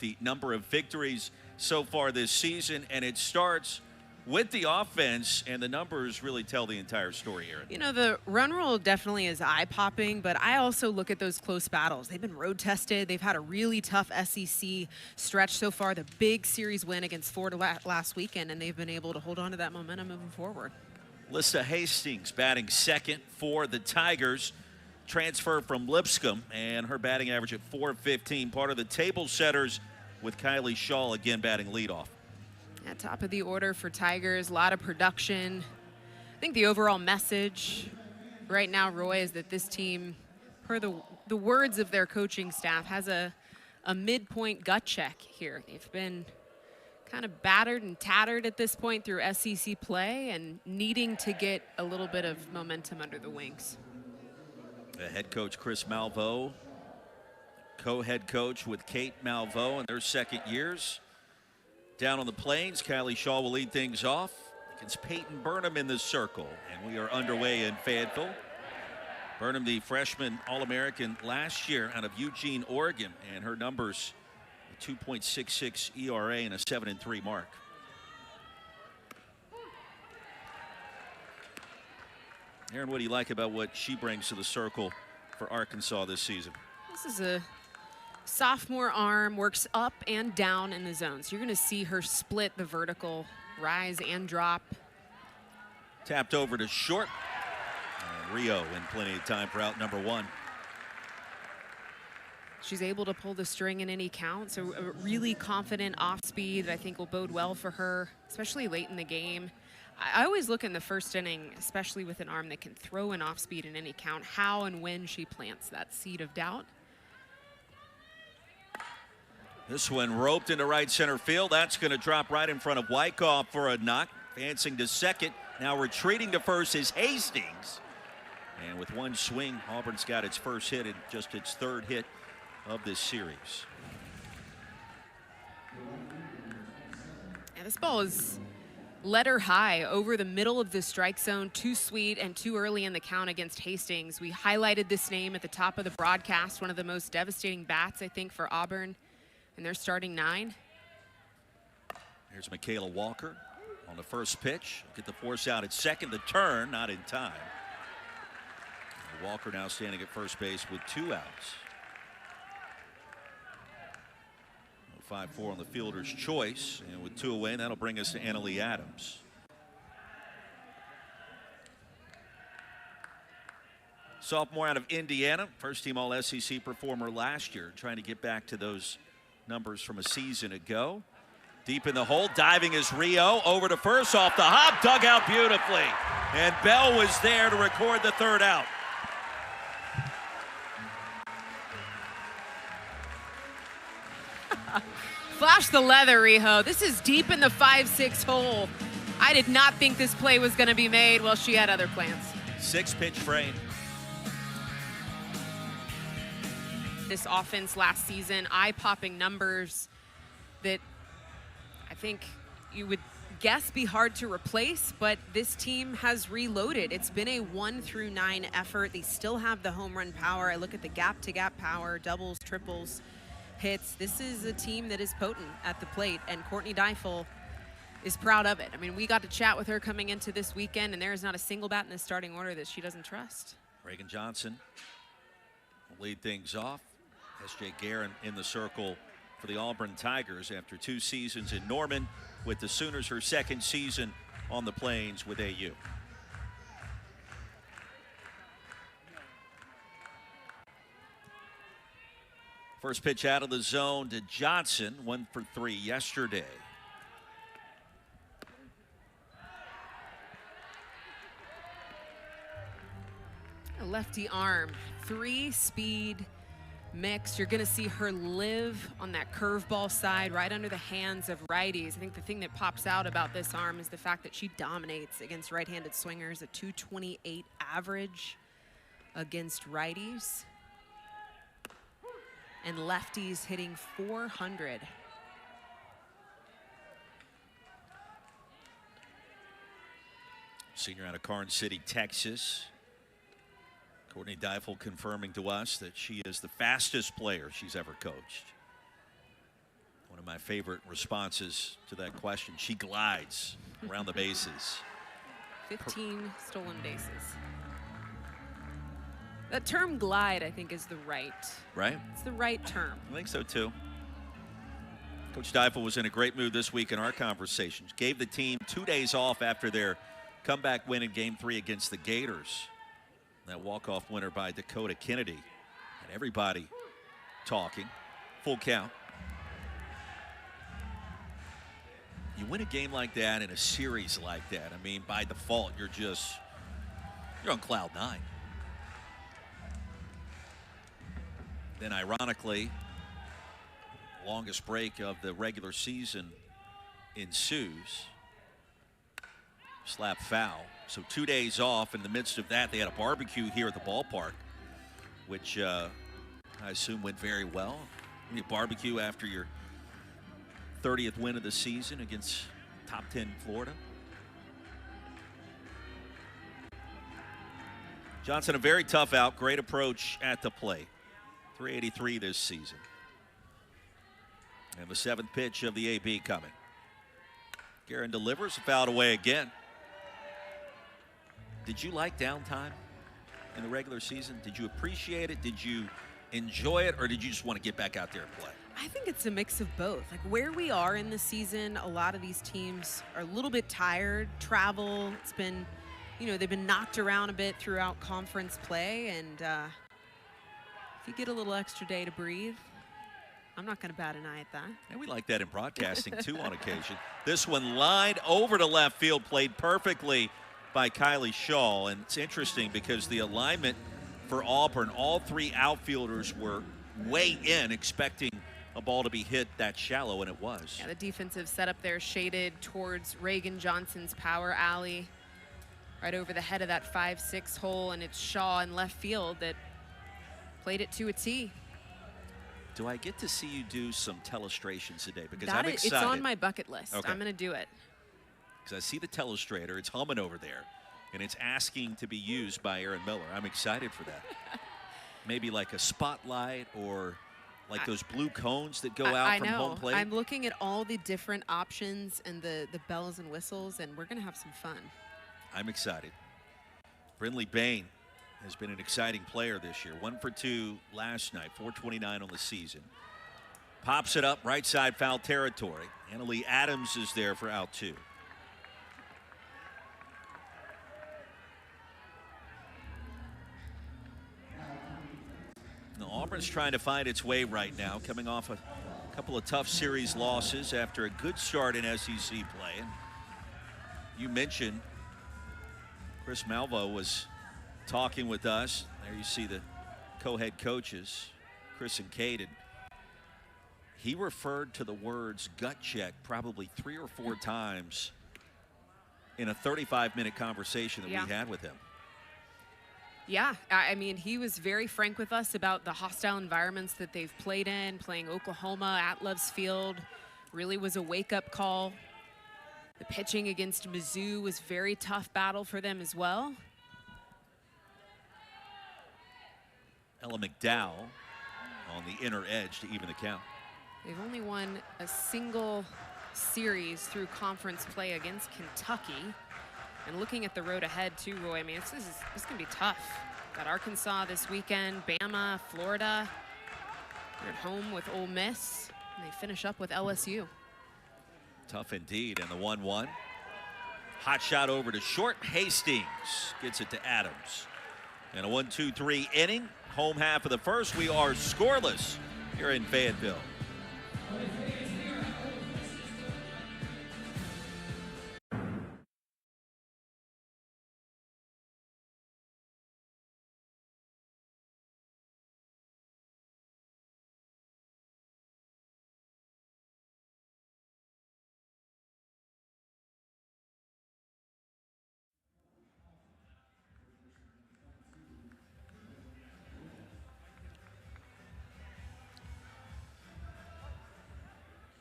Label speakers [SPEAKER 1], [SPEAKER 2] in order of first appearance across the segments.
[SPEAKER 1] the number of victories so far this season, and it starts with the offense, and the numbers really tell the entire story here.
[SPEAKER 2] You know, the run roll definitely is eye-popping, but I also look at those close battles. They've been road-tested. They've had a really tough SEC stretch so far, the big series win against Florida last weekend, and they've been able to hold on to that momentum moving forward.
[SPEAKER 1] Lissa Hastings batting second for the Tigers. Transfer from Lipscomb, and her batting average at .415. Part of the table setters with Kylie Shaw again batting leadoff.
[SPEAKER 2] At top of the order for Tigers, a lot of production. I think the overall message right now, Roy, is that this team, per the words of their coaching staff, has a midpoint gut check here. They've been kind of battered and tattered at this point through SEC play and needing to get a little bit of momentum under the wings.
[SPEAKER 1] Head coach Chris Malveaux, co-head coach with Kate Malveaux in their second years. Down on the Plains, Kylie Shaw will lead things off against Peyton Burnham in the circle. And we are underway in Fayetteville. Burnham, the freshman All-American last year out of Eugene, Oregon, and her numbers, a 2.66 ERA and a 7-3 mark. Aaron, what do you like about what she brings to the circle for Arkansas this season?
[SPEAKER 2] This is a sophomore arm, works up and down in the zone. So you're going to see her split the vertical, rise and drop.
[SPEAKER 1] Tapped over to short. And Rio in plenty of time for out number one.
[SPEAKER 2] She's able to pull the string in any count. So a really confident off speed that I think will bode well for her, especially late in the game. I always look in the first inning, especially with an arm that can throw an off speed in any count, how and when she plants that seed of doubt.
[SPEAKER 1] This one roped into right center field. That's going to drop right in front of Wyckoff for a knock. Advancing to second. Now retreating to first is Hastings. And with one swing, Auburn's got its first hit and just its third hit of this series.
[SPEAKER 2] And this ball is letter high over the middle of the strike zone, too sweet and too early in the count against Hastings. We highlighted this name at the top of the broadcast, one of the most devastating bats, I think, for Auburn in their starting nine.
[SPEAKER 1] Here's Michaela Walker on the first pitch. Get the force out at second. The turn, not in time. Walker now standing at first base with 2 outs. 5-4 on the fielder's choice, and with 2 away, that'll bring us to Annalie Adams. Sophomore out of Indiana, first team All-SEC performer last year, trying to get back to those numbers from a season ago. Deep in the hole, diving is Rio, over to first, off the hop, dug out beautifully. And Bell was there to record the third out.
[SPEAKER 2] Flash the leather, Riho. This is deep in the 5-6 hole. I did not think this play was going to be made. Well, she had other plans.
[SPEAKER 1] 6-pitch frame.
[SPEAKER 2] This offense last season, eye-popping numbers that I think you would guess be hard to replace, but this team has reloaded. It's been a 1-9 effort. They still have the home run power. I look at the gap-to-gap power, doubles, triples, hits. This is a team that is potent at the plate, and Courtney Deifel is proud of it. I mean, we got to chat with her coming into this weekend, and there is not a single bat in the starting order that she doesn't trust.
[SPEAKER 1] Reagan Johnson will lead things off. S.J. Guerin in the circle for the Auburn Tigers after 2 seasons in Norman with the Sooners, her second season on the Plains with AU. First pitch out of the zone to Johnson, 1 for 3 yesterday.
[SPEAKER 2] A lefty arm, 3-speed mix. You're going to see her live on that curveball side right under the hands of righties. I think the thing that pops out about this arm is the fact that she dominates against right-handed swingers, a 228 average against righties. And lefties hitting 400.
[SPEAKER 1] Senior out of Karnes City, Texas. Courtney Deifel confirming to us that she is the fastest player she's ever coached. my favorite responses to that question. She glides around the bases.
[SPEAKER 2] 15 stolen bases. That term glide, I think, is the right.
[SPEAKER 1] Right?
[SPEAKER 2] It's the right term.
[SPEAKER 1] I think so, too. Coach Deifel was in a great mood this week in our conversations. Gave the team 2 days off after their comeback win in Game 3 against the Gators. That walk-off winner by Dakota Kennedy. And everybody talking. Full count. You win a game like that in a series like that, I mean, by default, you're on cloud nine. Then ironically, longest break of the regular season ensues. Slap foul. So 2 days off. In the midst of that, they had a barbecue here at the ballpark, which I assume went very well. You barbecue after your 30th win of the season against top 10 Florida. Johnson, a very tough out. Great approach at the plate. 383 this season. And the 7th pitch of the AB coming. Guerin delivers, fouled away again. Did you like downtime in the regular season? Did you appreciate it? Did you enjoy it? Or did you just want to get back out there and play?
[SPEAKER 2] I think it's a mix of both. Like where we are in the season, a lot of these teams are a little bit tired. Travel, it's been, they've been knocked around a bit throughout conference play. And if you get a little extra day to breathe, I'm not going to bat an eye at that.
[SPEAKER 1] And we like that in broadcasting, too, on occasion. This one lined over to left field, played perfectly by Kylie Shaw. And it's interesting because the alignment for Auburn, all three outfielders were way in, expecting a ball to be hit that shallow, and it was.
[SPEAKER 2] Yeah, the defensive setup there shaded towards Reagan Johnson's power alley, right over the head of that 5-6 hole, and it's Shaw in left field that played it to a tee.
[SPEAKER 1] Do I get to see you do some telestrations today? Because
[SPEAKER 2] I'm
[SPEAKER 1] excited.
[SPEAKER 2] It's on my bucket list.
[SPEAKER 1] Okay.
[SPEAKER 2] I'm going to do it.
[SPEAKER 1] Because I see the telestrator. It's humming over there, and it's asking to be used by Aaron Miller. I'm excited for that. Maybe like a spotlight or like those blue cones that go out from home plate.
[SPEAKER 2] I'm looking at all the different options and the bells and whistles, and we're going to have some fun.
[SPEAKER 1] I'm excited. Brindley Bain has been an exciting player this year. 1 for 2 last night, 429 on the season. Pops it up, right side foul territory. Annalie Adams is there for out 2. Now, Auburn's trying to find its way right now, coming off a couple of tough series losses after a good start in SEC play. And you mentioned Chris Malvo was talking with us. There you see the co-head coaches, Chris and Kate. And he referred to the words gut check probably 3 or 4 times in a 35-minute conversation that we had with him.
[SPEAKER 2] Yeah, I mean, he was very frank with us about the hostile environments that they've played in. Playing Oklahoma at Love's Field really was a wake-up call. The pitching against Mizzou was a very tough battle for them as well.
[SPEAKER 1] Ella McDowell on the inner edge to even the count.
[SPEAKER 2] They've only won a single series through conference play against Kentucky. And looking at the road ahead too, Roy, I mean, this is going to be tough. Got Arkansas this weekend, Bama, Florida. They're at home with Ole Miss, and they finish up with LSU.
[SPEAKER 1] Tough indeed, and the 1-1. Hot shot over to short. Hastings gets it to Adams. And a 1-2-3 inning. Home half of the first. We are scoreless here in Fayetteville.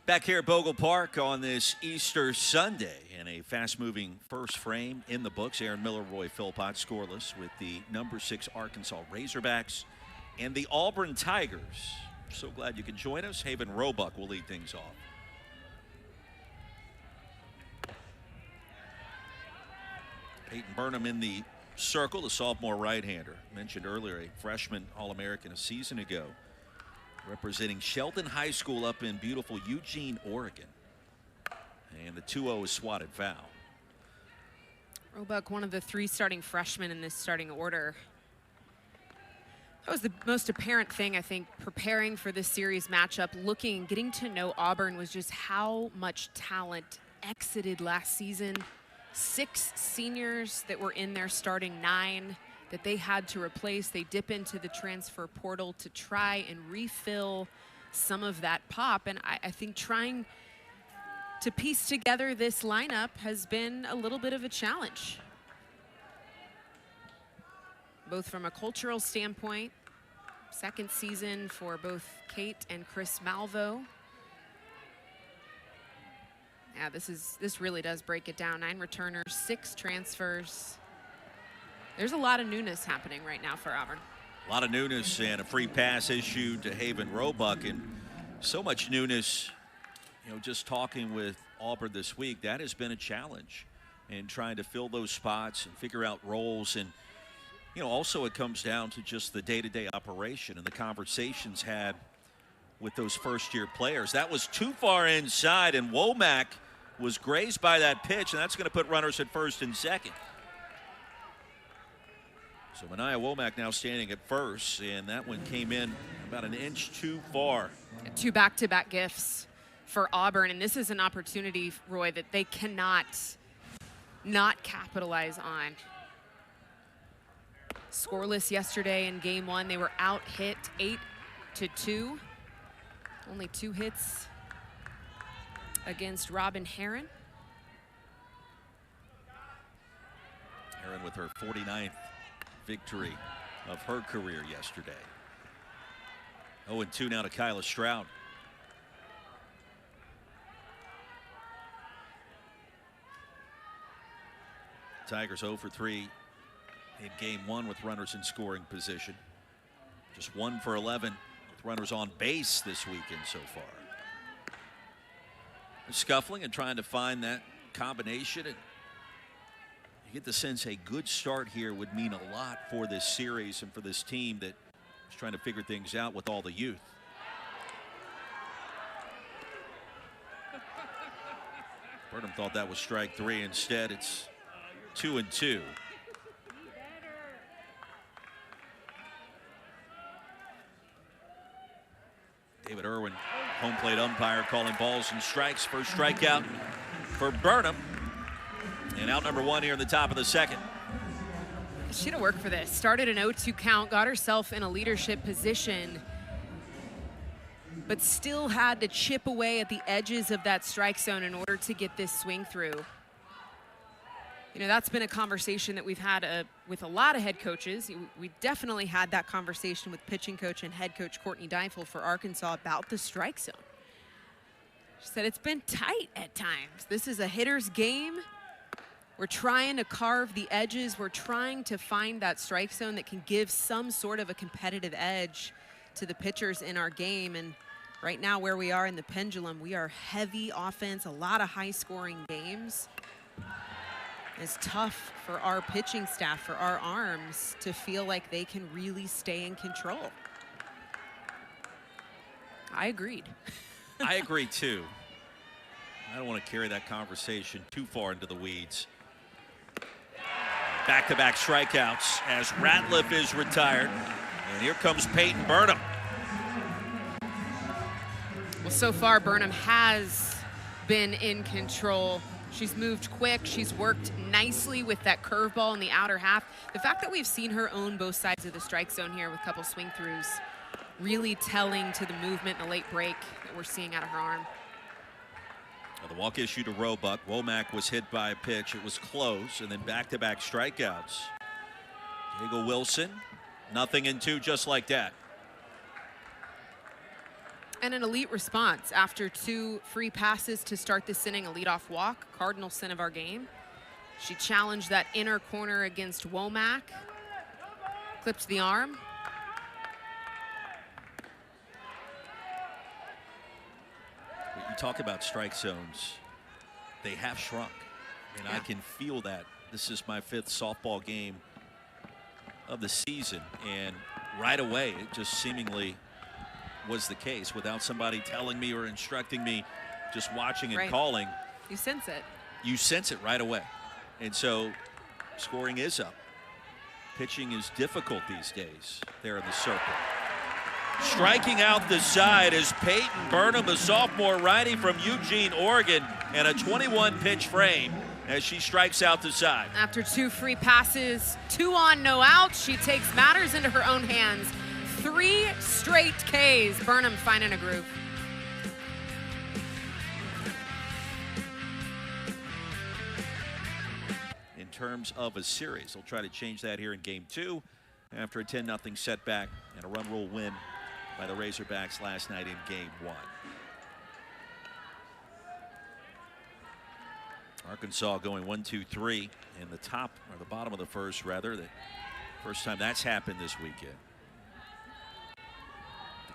[SPEAKER 1] Back here at Bogle Park on this Easter Sunday in a fast-moving first frame in the books. Aaron Miller, Roy Philpott scoreless with the number 6 Arkansas Razorbacks and the Auburn Tigers. So glad you can join us. Haven Roebuck will lead things off. Peyton Burnham in the circle, the sophomore right-hander. Mentioned earlier, a freshman All-American a season ago, representing Sheldon High School up in beautiful Eugene, Oregon. And the 2-0 is swatted foul.
[SPEAKER 2] Roebuck, one of the 3 starting freshmen in this starting order. That was the most apparent thing, I think, preparing for this series matchup, looking, getting to know Auburn, was just how much talent exited last season. 6 seniors that were in their starting 9 that they had to replace. They dip into the transfer portal to try and refill some of that pop. And I think trying to piece together this lineup has been a little bit of a challenge, both from a cultural standpoint. Second season for both Kate and Chris Malvo. Yeah, this really does break it down. 9 returners, 6 transfers. There's a lot of newness happening right now for Auburn.
[SPEAKER 1] A lot of newness, and a free pass issued to Haven Roebuck, and so much newness. You know, just talking with Auburn this week, that has been a challenge in trying to fill those spots and figure out roles. And you know, also it comes down to just the day-to-day operation and the conversations had with those first-year players. That was too far inside, and Womack was grazed by that pitch, and that's going to put runners at first and second. So Mania Womack now standing at first, and that one came in about an inch too far.
[SPEAKER 2] 2 back-to-back gifts for Auburn, and this is an opportunity, Roy, that they cannot not capitalize on. Scoreless yesterday in game 1. They were out hit 8-2. Only 2 hits against Robin Heron.
[SPEAKER 1] Heron with her 49th victory of her career yesterday. 0-2 now to Kyla Stroud. Tigers 0 for 3 in game 1 with runners in scoring position. Just 1 for 11 with runners on base this weekend so far. They're scuffling and trying to find that combination, and you get the sense a good start here would mean a lot for this series and for this team that is trying to figure things out with all the youth. Burnham thought that was strike 3. Instead, it's 2-2. David Irwin, home plate umpire, calling balls and strikes. First strikeout for Burnham. And out number 1 here in the top of the second.
[SPEAKER 2] She had to work for this. Started an 0-2 count, got herself in a leadership position, but still had to chip away at the edges of that strike zone in order to get this swing through. You know, that's been a conversation that we've had with a lot of head coaches. We definitely had that conversation with pitching coach and head coach Courtney Deifel for Arkansas about the strike zone. She said it's been tight at times. This is a hitter's game. We're trying to carve the edges. We're trying to find that strike zone that can give some sort of a competitive edge to the pitchers in our game. And right now, where we are in the pendulum, we are heavy offense, a lot of high-scoring games. It's tough for our pitching staff, for our arms, to feel like they can really stay in control. I agreed.
[SPEAKER 1] I agree, too. I don't want to carry that conversation too far into the weeds. Back-to-back strikeouts as Ratliff is retired. And here comes Peyton Burnham.
[SPEAKER 2] Well, so far, Burnham has been in control. She's moved quick. She's worked nicely with that curveball in the outer half. The fact that we've seen her own both sides of the strike zone here with a couple swing throughs, really telling to the movement in the late break that we're seeing out of her arm.
[SPEAKER 1] Well, the walk issue to Roebuck. Womack was hit by a pitch. It was close, and then back-to-back strikeouts. Diego Wilson, nothing in 2 just like that.
[SPEAKER 2] And an elite response after 2 free passes to start this inning, a leadoff walk, cardinal sin of our game. She challenged that inner corner against Womack, clipped the arm.
[SPEAKER 1] You talk about strike zones, they have shrunk. And I can feel that this is my 5th softball game of the season, and right away it just seemingly was the case without somebody telling me or instructing me, just watching and calling.
[SPEAKER 2] You sense it.
[SPEAKER 1] You sense it right away. And so scoring is up. Pitching is difficult these days there in the circle. Striking out the side is Peyton Burnham, a sophomore righty from Eugene, Oregon, and a 21-pitch frame as she strikes out the side.
[SPEAKER 2] After 2 free passes, 2 on, no outs, she takes matters into her own hands. 3 straight Ks. Burnham finding a groove.
[SPEAKER 1] In terms of a series, they'll try to change that here in game 2 after a 10-0 setback and a run rule win by the Razorbacks last night in game 1. Arkansas going 1-2-3 in the top, or the bottom of the first, rather. The first time that's happened this weekend.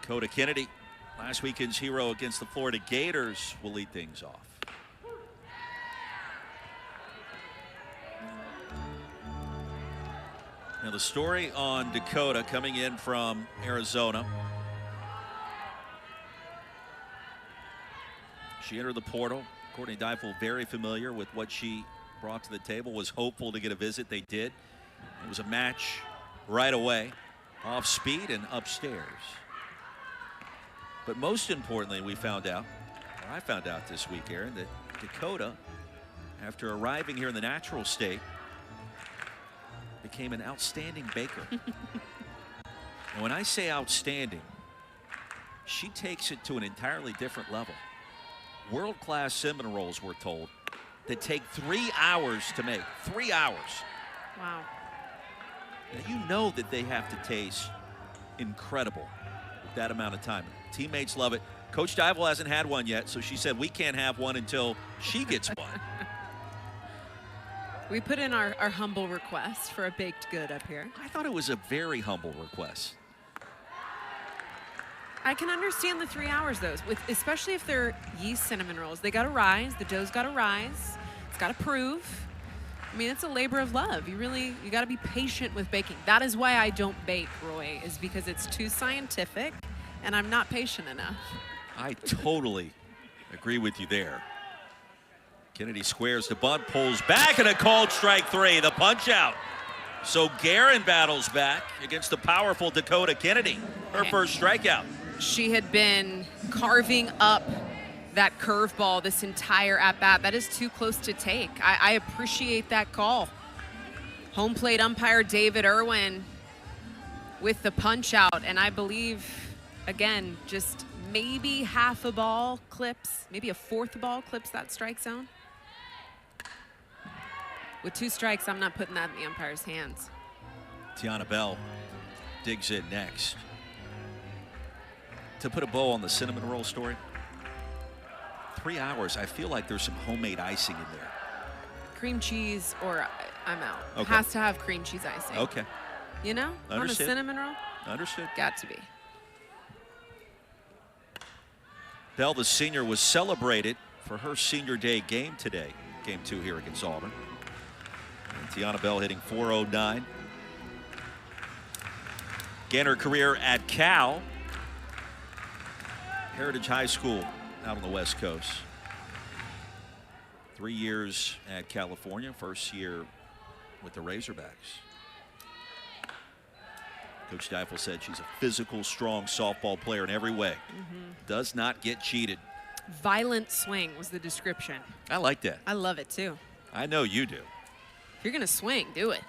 [SPEAKER 1] Dakota Kennedy, last weekend's hero against the Florida Gators, will lead things off. Now the story on Dakota coming in from Arizona. She entered the portal. Courtney Deifel, very familiar with what she brought to the table, was hopeful to get a visit. They did. It was a match right away, off speed and upstairs. But most importantly, we found out, or I found out this week, Aaron, that Dakota, after arriving here in the natural state, became an outstanding baker. And when I say outstanding, she takes it to an entirely different level. World-class cinnamon rolls, we're told, that take 3 hours to make. 3 hours.
[SPEAKER 2] Wow.
[SPEAKER 1] Now, you know that they have to taste incredible with that amount of time. Teammates love it. Coach Deifel hasn't had one yet, so she said we can't have one until she gets one.
[SPEAKER 2] We put in our humble request for a baked good up here.
[SPEAKER 1] I thought it was a very humble request.
[SPEAKER 2] I can understand the 3 hours, though, especially if they're yeast cinnamon rolls. They got to rise. The dough's got to rise. It's got to prove. I mean, it's a labor of love. You got to be patient with baking. That is why I don't bake, Roy, is because it's too scientific, and I'm not patient enough.
[SPEAKER 1] I totally agree with you there. Kennedy squares the bunt, pulls back, and a called strike 3, the punch out. So Guerin battles back against the powerful Dakota Kennedy, her first strikeout.
[SPEAKER 2] She had been carving up that curveball this entire at-bat. That is too close to take. I appreciate that call. Home plate umpire David Irwin with the punch out, and I believe, again, just maybe half a ball clips, maybe a fourth ball clips that strike zone. With 2 strikes, I'm not putting that in the umpire's hands.
[SPEAKER 1] Tiana Bell digs in next. To put a bow on the cinnamon roll story, 3 hours, I feel like there's some homemade icing in there.
[SPEAKER 2] Cream cheese or I'm out.
[SPEAKER 1] Okay.
[SPEAKER 2] Has to have cream cheese icing.
[SPEAKER 1] Okay.
[SPEAKER 2] You know?
[SPEAKER 1] Understood.
[SPEAKER 2] On a cinnamon roll?
[SPEAKER 1] Understood.
[SPEAKER 2] Got to be.
[SPEAKER 1] Bell, the senior, was celebrated for her senior day game today. Game 2 here against Auburn. And Tiana Bell hitting .409. Began her career at Cal. Heritage High School out on the West Coast. 3 years at California, first year with the Razorbacks. Coach Deifel said she's a physical, strong softball player in every way. Does not get cheated.
[SPEAKER 2] Violent swing was the description.
[SPEAKER 1] I like that.
[SPEAKER 2] I love it too.
[SPEAKER 1] I know you do.
[SPEAKER 2] If you're gonna swing, do it.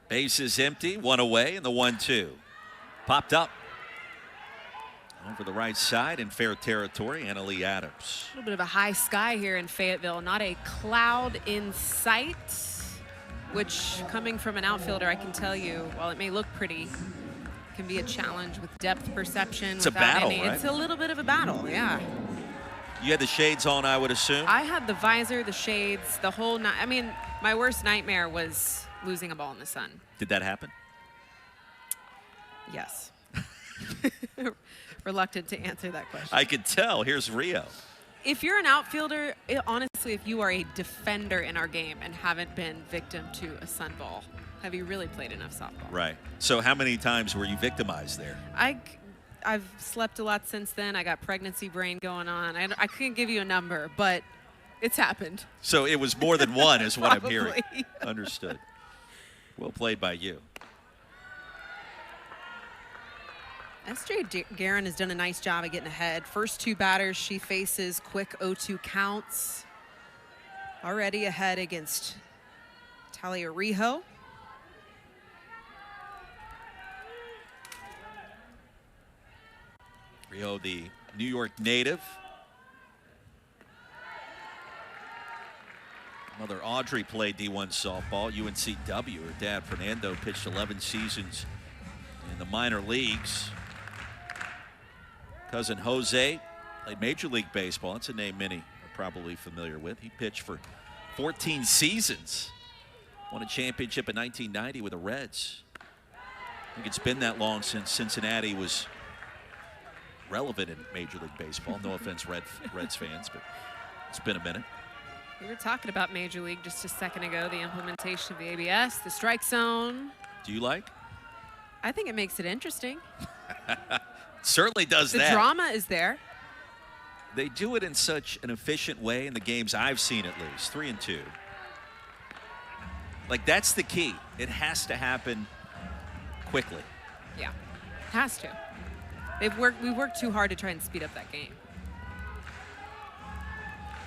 [SPEAKER 1] Base is empty, 1 away, and the 1-2. Popped up. Over the right side in fair territory, Annalee Adams.
[SPEAKER 2] A little bit of a high sky here in Fayetteville. Not a cloud in sight, which coming from an outfielder, I can tell you, while it may look pretty, can be a challenge with depth perception.
[SPEAKER 1] It's a battle, right?
[SPEAKER 2] It's a little bit of a battle, yeah.
[SPEAKER 1] You had the shades on, I would assume?
[SPEAKER 2] I had the visor, the shades, the whole night. I mean, my worst nightmare was losing a ball in the sun.
[SPEAKER 1] Did that happen?
[SPEAKER 2] Yes. Reluctant to answer that question.
[SPEAKER 1] I could tell. Here's Rio.
[SPEAKER 2] If you're an outfielder, honestly, if you are a defender in our game and haven't been victim to a sun ball, have you really played enough softball?
[SPEAKER 1] Right. So how many times were you victimized there?
[SPEAKER 2] I've slept a lot since then. I got pregnancy brain going on. I couldn't give you a number, but it's happened.
[SPEAKER 1] So it was more than one is what I'm
[SPEAKER 2] Probably.
[SPEAKER 1] hearing. Understood. Well played by you.
[SPEAKER 2] S.J. Guerin has done a nice job of getting ahead. First two batters she faces, quick 0-2 counts. Already ahead against Talia Rijo.
[SPEAKER 1] Rio, the New York native. Mother Audrey played D1 softball, UNCW. Her dad, Fernando, pitched 11 seasons in the minor leagues. Cousin Jose played Major League Baseball. That's a name many are probably familiar with. He pitched for 14 seasons. Won a championship in 1990 with the Reds. I think it's been that long since Cincinnati was relevant in Major League Baseball. No offense, Reds fans, but it's been a minute.
[SPEAKER 2] We were talking about Major League just a second ago, the implementation of the ABS, the strike zone.
[SPEAKER 1] Do you like?
[SPEAKER 2] I think it makes it interesting.
[SPEAKER 1] Certainly does that.
[SPEAKER 2] The drama is there.
[SPEAKER 1] They do it in such an efficient way in the games I've seen, at least 3-2. Like, that's the key. It has to happen quickly.
[SPEAKER 2] Yeah, has to. We worked too hard to try and speed up that game.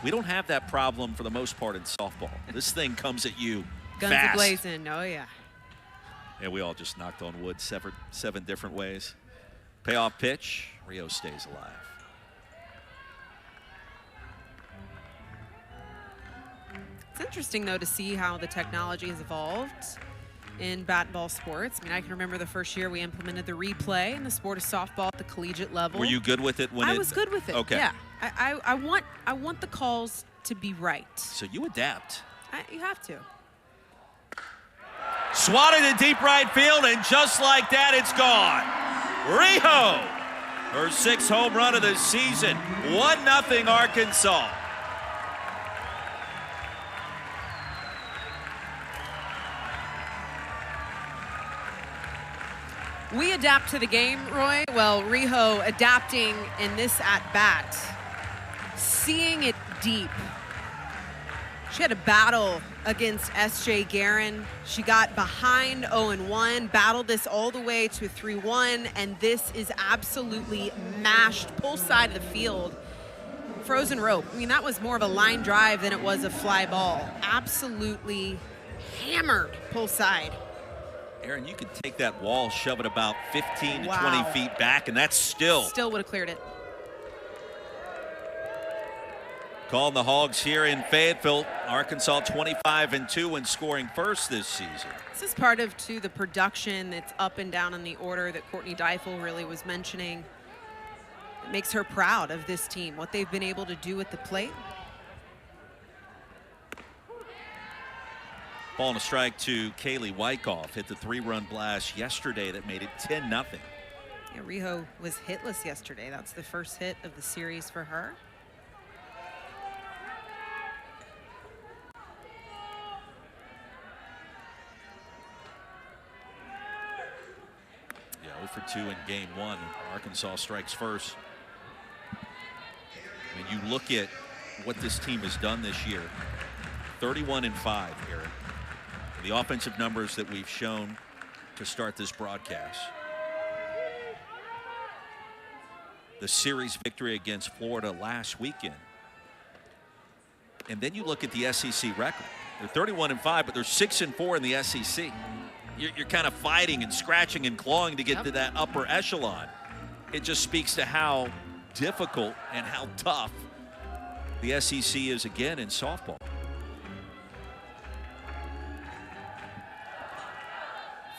[SPEAKER 1] We don't have that problem for the most part in softball. This thing comes at you
[SPEAKER 2] Guns
[SPEAKER 1] fast.
[SPEAKER 2] a-blazing, oh yeah.
[SPEAKER 1] Yeah, we all just knocked on wood seven different ways. Payoff pitch, Rio stays alive.
[SPEAKER 2] It's interesting, though, to see how the technology has evolved in bat and ball sports. I mean, I can remember the first year we implemented the replay in the sport of softball at the collegiate level.
[SPEAKER 1] Were you good with it when
[SPEAKER 2] I was good with it.
[SPEAKER 1] Okay.
[SPEAKER 2] Yeah. I want the calls to be right.
[SPEAKER 1] So you adapt.
[SPEAKER 2] You have to.
[SPEAKER 1] Swatted in deep right field, and just like that, it's gone. Rijo, her 6th home run of the season. 1-0 Arkansas.
[SPEAKER 2] We adapt to the game, Roy. Well, Rijo adapting in this at-bat, seeing it deep. She had a battle against S.J. Guerin. She got behind 0-1, battled this all the way to a 3-1, and this is absolutely mashed, pull side of the field. Frozen rope. I mean, that was more of a line drive than it was a fly ball. Absolutely hammered pull side.
[SPEAKER 1] Aaron, you could take that wall, shove it about 15 to
[SPEAKER 2] Wow.
[SPEAKER 1] 20 feet back, and that's still
[SPEAKER 2] would have cleared it.
[SPEAKER 1] calling the Hogs here in Fayetteville. Arkansas 25-2 and scoring first this season.
[SPEAKER 2] This is part of, too, the production that's up and down in the order that Courtney Deifel really was mentioning. It makes her proud of this team, what they've been able to do at the plate.
[SPEAKER 1] Ball and a strike to Kaylee Wyckoff. Hit the 3-run blast yesterday that made it 10-0.
[SPEAKER 2] Yeah, Rijo was hitless yesterday. That's the first hit of the series for her.
[SPEAKER 1] Yeah, 0-for-2 in game 1. Arkansas strikes first. When you look at what this team has done this year, 31-5, Aaron. The offensive numbers that we've shown to start this broadcast. The series victory against Florida last weekend. And then you look at the SEC record. They're 31-5, but they're 6-4 in the SEC. You're kind of fighting and scratching and clawing to get to that upper echelon. It just speaks to how difficult and how tough the SEC is again in softball.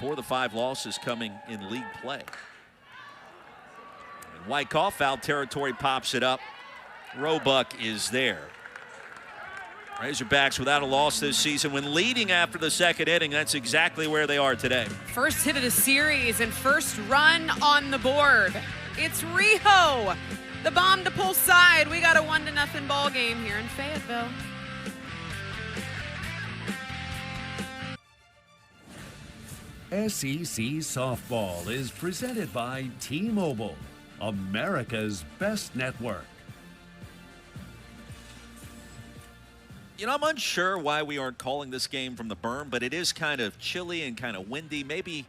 [SPEAKER 1] 4 of the 5 losses coming in league play. And Wyckoff, foul territory, pops it up. Roebuck is there. Razorbacks without a loss this season. When leading after the second inning, that's exactly where they are today.
[SPEAKER 2] First hit of the series and first run on the board. It's Rijo, the bomb to pull side. We got a 1-0 ball game here in Fayetteville.
[SPEAKER 3] SEC Softball is presented by T-Mobile, America's best network.
[SPEAKER 1] You know, I'm unsure why we aren't calling this game from the berm, but it is kind of chilly and kind of windy. Maybe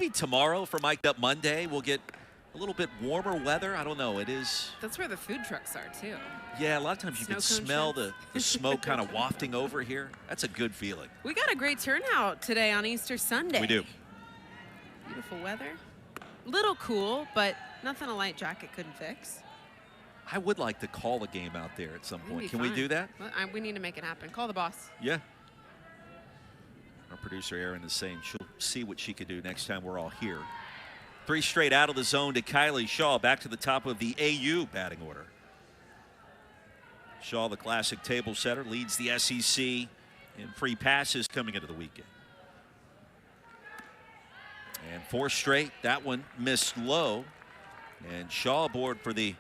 [SPEAKER 1] tomorrow for Mic'd Up Monday we'll get a little bit warmer weather. I don't know. It is.
[SPEAKER 2] That's where the food trucks are, too.
[SPEAKER 1] Yeah, a lot of times you can smell the smoke kind of wafting over here. That's a good feeling.
[SPEAKER 2] We got a great turnout today on Easter Sunday.
[SPEAKER 1] We do.
[SPEAKER 2] Beautiful weather. Little cool, but nothing a light jacket couldn't fix.
[SPEAKER 1] I would like to call a game out there at some point. Can we do that?
[SPEAKER 2] Well, we need to make it happen. Call the boss.
[SPEAKER 1] Yeah. Our producer Erin is saying she'll see what she can do next time we're all here. 3 straight out of the zone to Kylie Shaw, back to the top of the AU batting order. Shaw, the classic table setter, leads the SEC in free passes coming into the weekend. And 4 straight, that one missed low. And Shaw aboard for the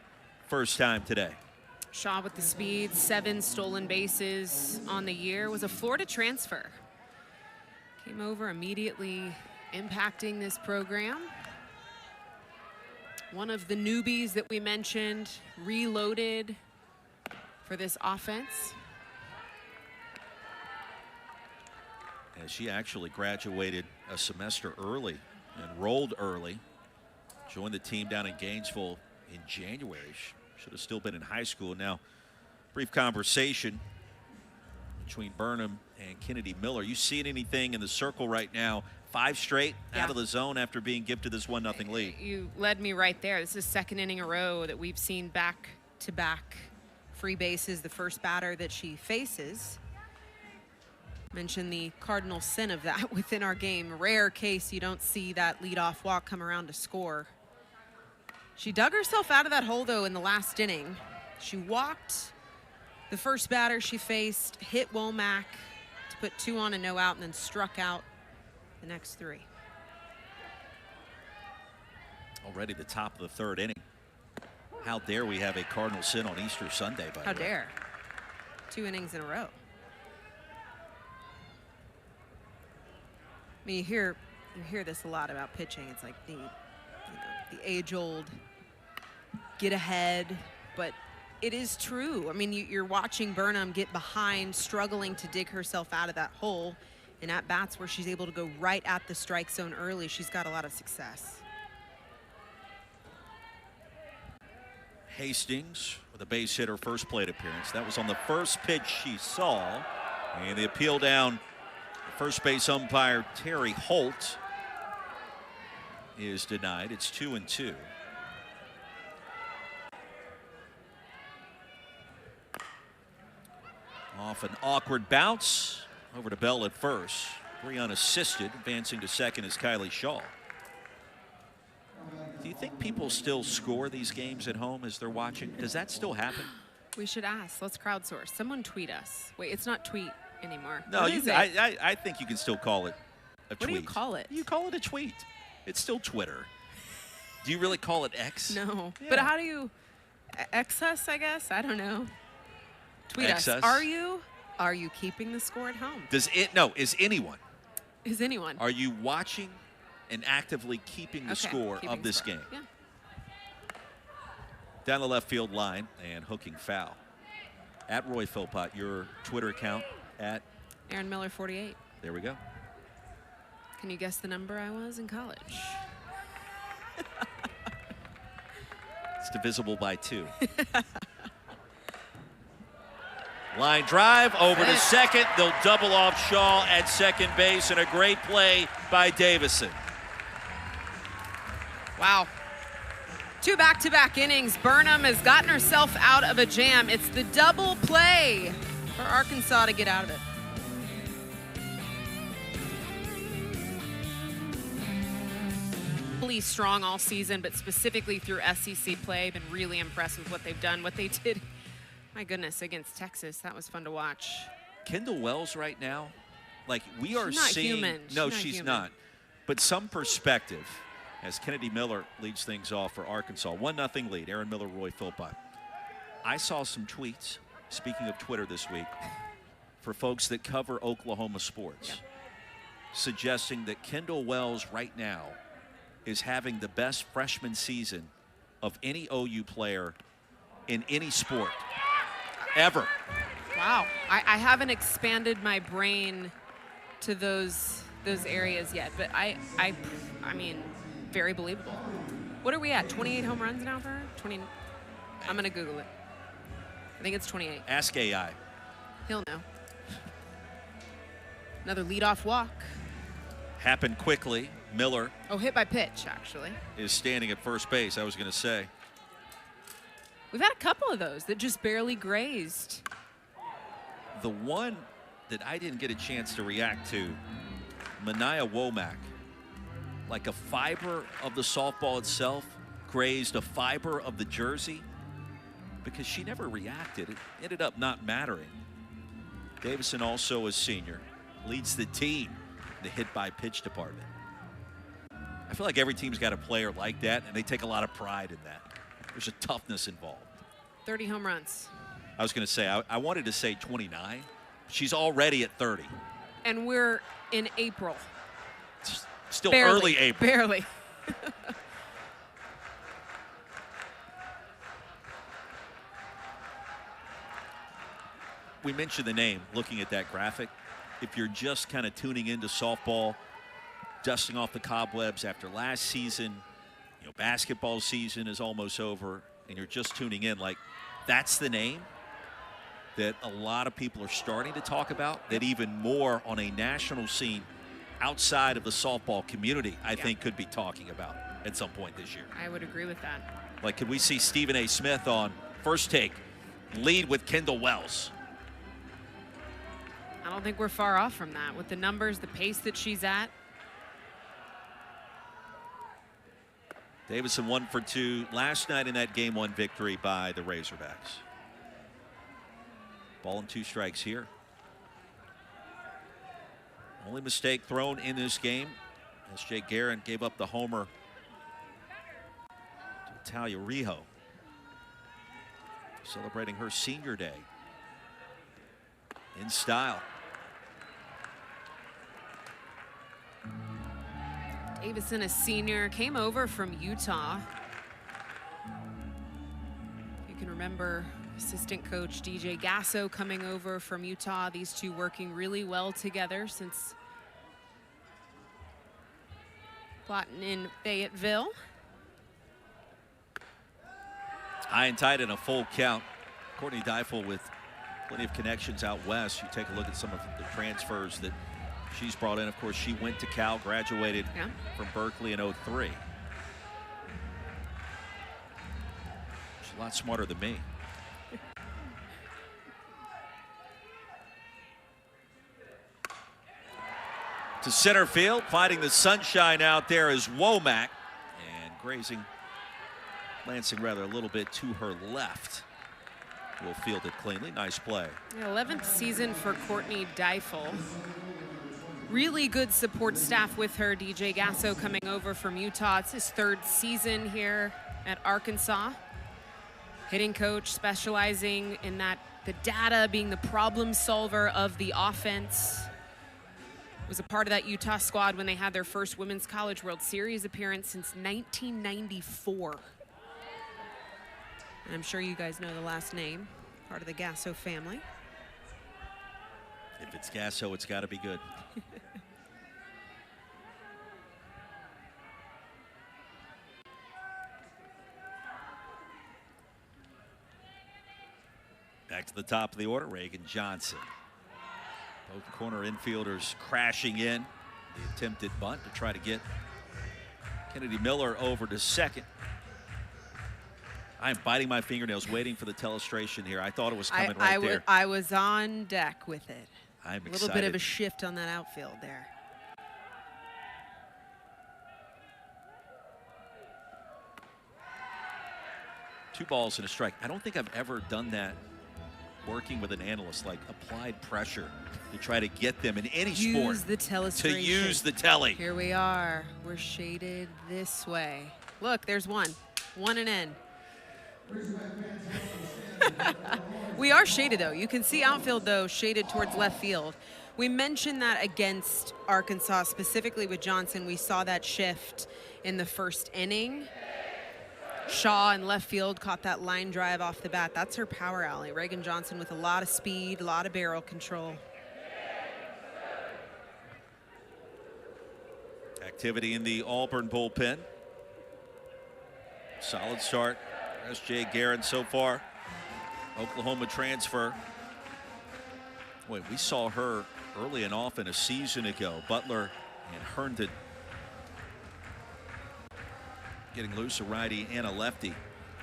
[SPEAKER 1] first time today.
[SPEAKER 2] Shaw with the speed, 7 stolen bases on the year, was a Florida transfer. Came over immediately impacting this program. One of the newbies that we mentioned, reloaded for this offense.
[SPEAKER 1] And she actually graduated a semester early, enrolled early, joined the team down in Gainesville in January. Should have still been in high school. Now, brief conversation between Burnham and Kennedy Miller. You seeing anything in the circle right now? 5 straight out of the zone after being gifted this 1-0 lead.
[SPEAKER 2] You led me right there. This is second inning in a row that we've seen back-to-back free bases. The first batter that she faces. Mentioned the cardinal sin of that within our game. Rare case you don't see that leadoff walk come around to score. She dug herself out of that hole, though, in the last inning. She walked the first batter she faced, hit Womack to put 2 on and no out, and then struck out the next 3.
[SPEAKER 1] Already the top of the 3rd inning. How dare we have a cardinal sin on Easter Sunday, by the way.
[SPEAKER 2] How dare. 2 innings in a row. I mean, you hear this a lot about pitching. It's like the age-old get ahead, but it is true. I mean, you're watching Burnham get behind, struggling to dig herself out of that hole, and at bats where she's able to go right at the strike zone early, she's got a lot of success.
[SPEAKER 1] Hastings with a base hit, her first plate appearance. That was on the first pitch she saw, and the appeal down. First base umpire Terry Holt is denied. It's 2-2. Off an awkward bounce over to Bell at first. 3 unassisted. Advancing to second is Kylie Shaw. Do you think people still score these games at home as they're watching? Does that still happen?
[SPEAKER 2] We should ask. Let's crowdsource. Someone tweet us. Wait, it's not tweet anymore.
[SPEAKER 1] No, I think you can still call it a tweet.
[SPEAKER 2] What do you call it?
[SPEAKER 1] You call it a tweet. It's still Twitter. Do you really call it X?
[SPEAKER 2] No.
[SPEAKER 1] Yeah.
[SPEAKER 2] But how do you X us, I guess? I don't know. Tweet
[SPEAKER 1] X
[SPEAKER 2] us.
[SPEAKER 1] us.
[SPEAKER 2] Are you keeping the score at home?
[SPEAKER 1] Is anyone?
[SPEAKER 2] Is anyone?
[SPEAKER 1] Are you watching and actively keeping the score of this game?
[SPEAKER 2] Yeah.
[SPEAKER 1] Down the left field line and hooking foul. At Roy Philpott, your Twitter account at
[SPEAKER 2] Aaron Miller 48.
[SPEAKER 1] There we go.
[SPEAKER 2] Can you guess the number I was in college?
[SPEAKER 1] It's divisible by 2. Line drive over to second. They'll double off Shaw at second base, and a great play by Davison.
[SPEAKER 2] Wow. 2 back-to-back innings. Burnham has gotten herself out of a jam. It's the double play for Arkansas to get out of it. Really strong all season, but specifically through SEC play. Been really impressed with what they've done. What they did My goodness, against Texas, that was fun to watch.
[SPEAKER 1] Kendall Wells right now, like we are
[SPEAKER 2] She's not
[SPEAKER 1] seeing.
[SPEAKER 2] human.
[SPEAKER 1] No,
[SPEAKER 2] She's not
[SPEAKER 1] she's
[SPEAKER 2] human.
[SPEAKER 1] not. But some perspective as Kennedy Miller leads things off for Arkansas. 1-0 lead. Aaron Miller, Roy Philpott. I saw some tweets, speaking of Twitter this week, for folks that cover Oklahoma sports, suggesting that Kendall Wells right now is having the best freshman season of any OU player in any sport ever.
[SPEAKER 2] Wow. I haven't expanded my brain to those areas yet, but I mean, very believable. What are we at? 28 home runs now for her? 20. I'm going to Google it. I think it's 28.
[SPEAKER 1] Ask AI.
[SPEAKER 2] He'll know. Another leadoff walk.
[SPEAKER 1] Happened quickly. Miller
[SPEAKER 2] Oh, hit by pitch, actually.
[SPEAKER 1] is standing at first base, I was going to say.
[SPEAKER 2] We've had a couple of those that just barely grazed.
[SPEAKER 1] The one that I didn't get a chance to react to, Mania Womack, like a fiber of the softball itself grazed a fiber of the jersey because she never reacted. It ended up not mattering. Davison, also a senior, leads the team in the hit by pitch department. I feel like every team's got a player like that, and they take a lot of pride in that. There's a toughness involved.
[SPEAKER 2] 30 home runs.
[SPEAKER 1] I was going to say, I wanted to say 29. She's already at 30.
[SPEAKER 2] And we're in April.
[SPEAKER 1] It's still
[SPEAKER 2] Barely,
[SPEAKER 1] early April.
[SPEAKER 2] Barely.
[SPEAKER 1] We mentioned the name, looking at that graphic. If you're just kind of tuning into softball, dusting off the cobwebs after last season, you know, basketball season is almost over, and you're just tuning in, like, that's the name that a lot of people are starting to talk about, that even more on a national scene outside of the softball community, I think could be talking about at some point this year.
[SPEAKER 2] I would agree with that.
[SPEAKER 1] Like, could we see Stephen A. Smith on First Take lead with Kendall Wells?
[SPEAKER 2] I don't think we're far off from that with the numbers, the pace that she's at.
[SPEAKER 1] Davison 1 for 2 last night in that game 1 victory by the Razorbacks. Ball and 2 strikes here. Only mistake thrown in this game as Jake Guerin gave up the homer to Talia Rijo, celebrating her senior day in style.
[SPEAKER 2] Davison, a senior, came over from Utah. You can remember assistant coach DJ Gasso coming over from Utah. These two working really well together since plotting in Fayetteville.
[SPEAKER 1] High and tight and a full count. Courtney Deifel with plenty of connections out west. You take a look at some of the transfers that she's brought in. Of course, she went to Cal, graduated from Berkeley in '03. She's a lot smarter than me. To center field, fighting the sunshine out there is Womack, and grazing, lancing rather a little bit to her left. Will field it cleanly. Nice play.
[SPEAKER 2] 11th season for Courtney Deifel. Really good support staff with her. DJ Gasso coming over from Utah. It's his 3rd season here at Arkansas. Hitting coach, specializing in that, the data, being the problem solver of the offense. Was a part of that Utah squad when they had their first Women's College World Series appearance since 1994. And I'm sure you guys know the last name, part of the Gasso family.
[SPEAKER 1] If it's Gasso, it's got to be good. Back to the top of the order, Reagan Johnson. Both corner infielders crashing in. The attempted bunt to try to get Kennedy Miller over to second. I'm biting my fingernails waiting for the telestration here. I thought it was coming right there.
[SPEAKER 2] I was on deck with it.
[SPEAKER 1] I'm
[SPEAKER 2] excited. A little bit of a shift on that outfield there.
[SPEAKER 1] Two balls and a strike. I don't think I've ever done that working with an analyst, like applied pressure to try to get them in any sport
[SPEAKER 2] Use the telestration.
[SPEAKER 1] to use the telly.
[SPEAKER 2] Here we are. We're shaded this way. Look, there's one. One and in. We are shaded, though. You can see outfield, though, shaded towards left field. We mentioned that against Arkansas, specifically with Johnson. We saw that shift in the first inning. Shaw in left field caught that line drive off the bat. That's her power alley. Reagan Johnson with a lot of speed, a lot of barrel control.
[SPEAKER 1] Activity in the Auburn bullpen. Solid start. S.J. Guerin so far. Oklahoma transfer. Wait, we saw her early and often a season ago. Butler and Herndon getting loose, a righty and a lefty.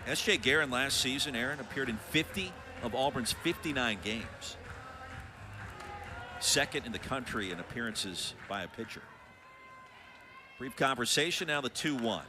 [SPEAKER 1] S.J. Guerin last season, Aaron, appeared in 50 of Auburn's 59 games. Second in the country in appearances by a pitcher. Brief conversation, now the 2-1.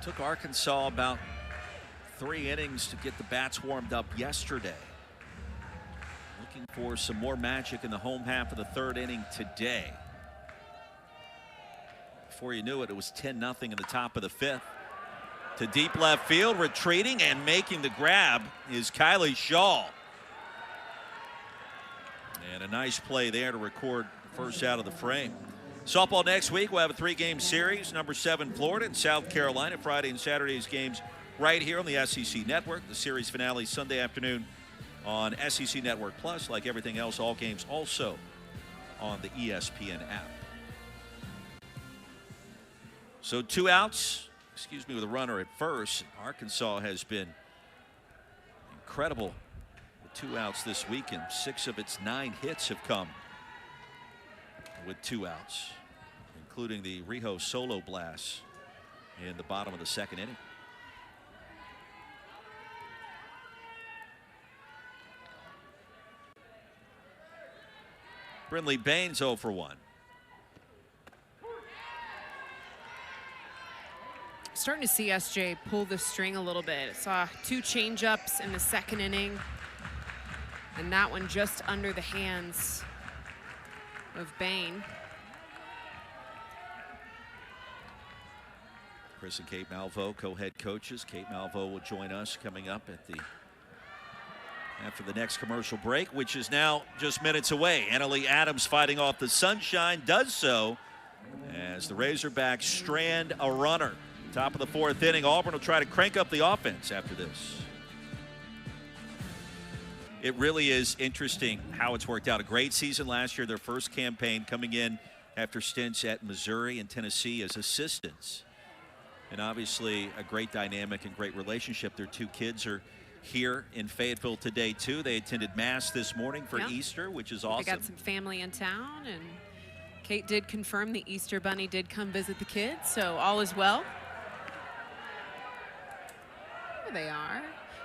[SPEAKER 1] Took Arkansas about 3 innings to get the bats warmed up yesterday. Looking for some more magic in the home half of the 3rd inning today. Before you knew it, it was 10-0 in the top of the 5th. To deep left field, retreating and making the grab is Kylie Shaw. And a nice play there to record first out of the frame. Softball next week. We'll have a 3-game series. Number 7 Florida and South Carolina. Friday and Saturday's games right here on the SEC Network. The series finale Sunday afternoon on SEC Network Plus. Like everything else, all games also on the ESPN app. So 2 outs, with a runner at first. Arkansas has been incredible with 2 outs this weekend. 6 of its 9 hits have come with 2 outs, including the Rijo solo blast in the bottom of the 2nd inning. Brinley Baines 0 for 1.
[SPEAKER 2] Starting to see SJ pull the string a little bit. Saw 2 changeups in the 2nd inning, and that one just under the hands of Bain.
[SPEAKER 1] Chris and Kate Malveaux, co-head coaches. Kate Malveaux will join us coming up after the next commercial break, which is now just minutes away. Annalie Adams fighting off the sunshine, does so as the Razorbacks strand a runner. Top of the 4th inning, Auburn will try to crank up the offense after this. It really is interesting how it's worked out. A great season last year, their first campaign coming in after stints at Missouri and Tennessee as assistants. And obviously a great dynamic and great relationship. Their 2 kids are here in Fayetteville today, too. They attended Mass this morning for Easter, which is awesome.
[SPEAKER 2] They got some family in town, and Kate did confirm the Easter Bunny did come visit the kids, so all is well. There they are.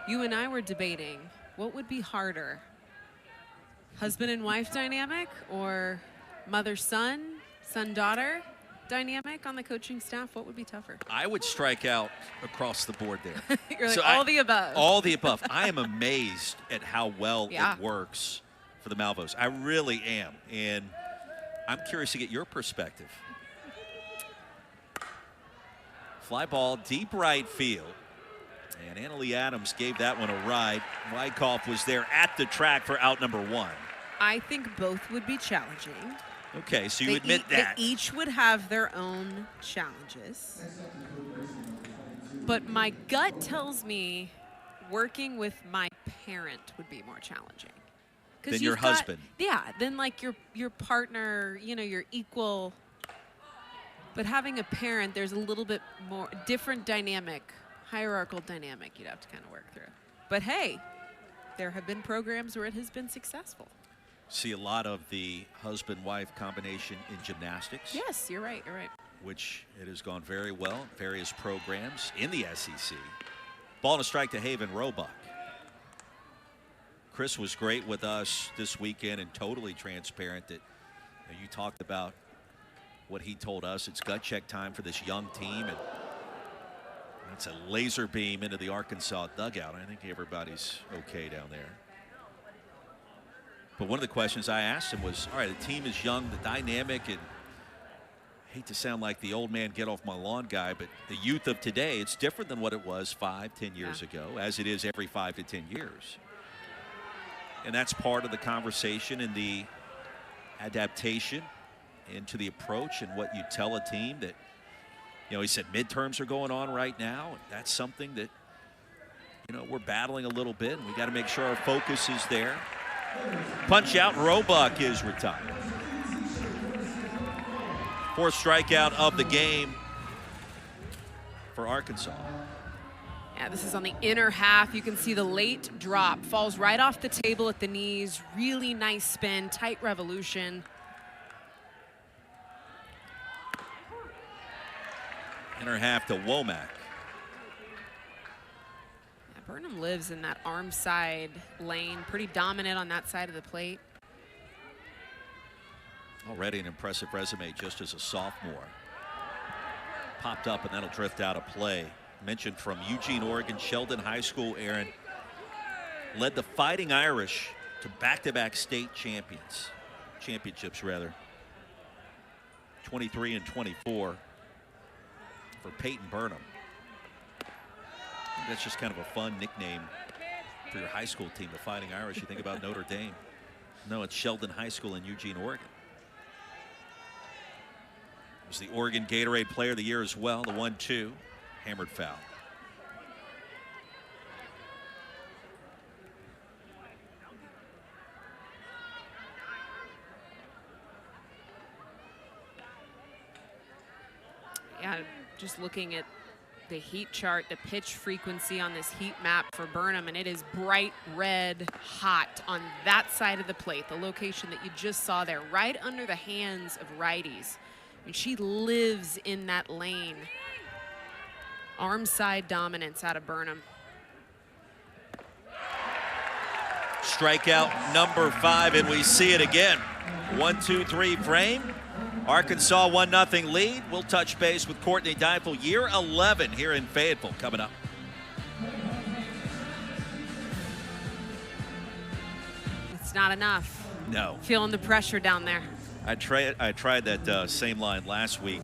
[SPEAKER 2] You and I were debating, what would be harder? Husband and wife dynamic or mother-son, son-daughter dynamic on the coaching staff? What would be tougher?
[SPEAKER 1] I would strike out across the board there.
[SPEAKER 2] You're like, all the above.
[SPEAKER 1] All the above. I am amazed at how well it works for the Malveaux. I really am. And I'm curious to get your perspective. Fly ball, deep right field. And Annalie Adams gave that one a ride. Wyckoff was there at the track for out number 1.
[SPEAKER 2] I think both would be challenging.
[SPEAKER 1] Okay, so you admit that.
[SPEAKER 2] They each would have their own challenges. But my gut tells me working with my parent would be more challenging.
[SPEAKER 1] Than your husband.
[SPEAKER 2] Yeah, than like your partner, your equal. But having a parent, there's a little bit more different dynamic. hierarchical dynamic you'd have to kind of work through. But hey, there have been programs where it has been successful.
[SPEAKER 1] See a lot of the husband-wife combination in gymnastics.
[SPEAKER 2] Yes, you're right,
[SPEAKER 1] Which it has gone very well, various programs in the SEC. Ball and a strike to Haven Roebuck. Chris was great with us this weekend and totally transparent that you talked about what he told us. It's gut check time for this young team, and that's a laser beam into the Arkansas dugout. I think everybody's okay down there. But one of the questions I asked him was, all right, the team is young, the dynamic, and I hate to sound like the old man get off my lawn guy, but the youth of today, it's different than what it was 5-10 years ago, as it is every 5 to 10 years. And that's part of the conversation and the adaptation into the approach and what you tell a team that, he said midterms are going on right now. And that's something that, we're battling a little bit, and we got to make sure our focus is there. Punch out, Roebuck is retired. 4th strikeout of the game for Arkansas.
[SPEAKER 2] Yeah, this is on the inner half. You can see the late drop. Falls right off the table at the knees. Really nice spin, tight revolution.
[SPEAKER 1] Inner half to Womack.
[SPEAKER 2] Yeah, Burnham lives in that arm side lane. Pretty dominant on that side of the plate.
[SPEAKER 1] Already an impressive resume just as a sophomore. Popped up and that'll drift out of play. Mentioned from Eugene, Oregon, Sheldon High School, Aaron. Led the Fighting Irish to back-to-back state championships rather. 23 and 24 for Peyton Burnham. That's just kind of a fun nickname for your high school team, the Fighting Irish. You think about Notre Dame. No, it's Sheldon High School in Eugene, Oregon. Was the Oregon Gatorade Player of the Year as well. The 1-2, hammered foul.
[SPEAKER 2] Yeah, just looking at the heat chart, the pitch frequency on this heat map for Burnham, and it is bright red hot on that side of the plate, the location that you just saw there, right under the hands of righties. And she lives in that lane. Arm side dominance out of Burnham.
[SPEAKER 1] Strikeout number 5, and we see it again. 1-2-3 frame. Arkansas 1-0 lead. We'll touch base with Courtney Deifel. Year 11 here in Fayetteville coming up.
[SPEAKER 2] It's not enough.
[SPEAKER 1] No.
[SPEAKER 2] Feeling the pressure down there.
[SPEAKER 1] I tried that same line last week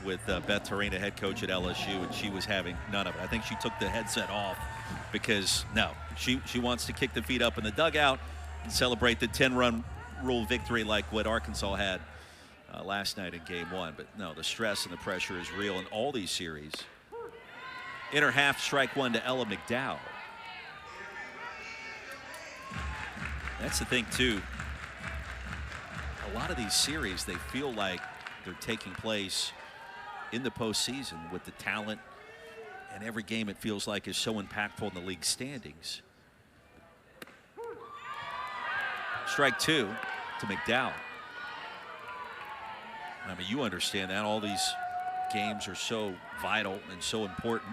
[SPEAKER 1] with Beth Torina, head coach at LSU, and she was having none of it. I think she took the headset off because, no, she wants to kick the feet up in the dugout and celebrate the 10-run rule victory like what Arkansas had last night in Game 1. But, no, the stress and the pressure is real in all these series. Inner half, strike 1 to Ella McDowell. That's the thing, too. A lot of these series, they feel like they're taking place in the postseason with the talent, and every game it feels like is so impactful in the league standings. Strike 2 to McDowell. I mean, you understand that all these games are so vital and so important.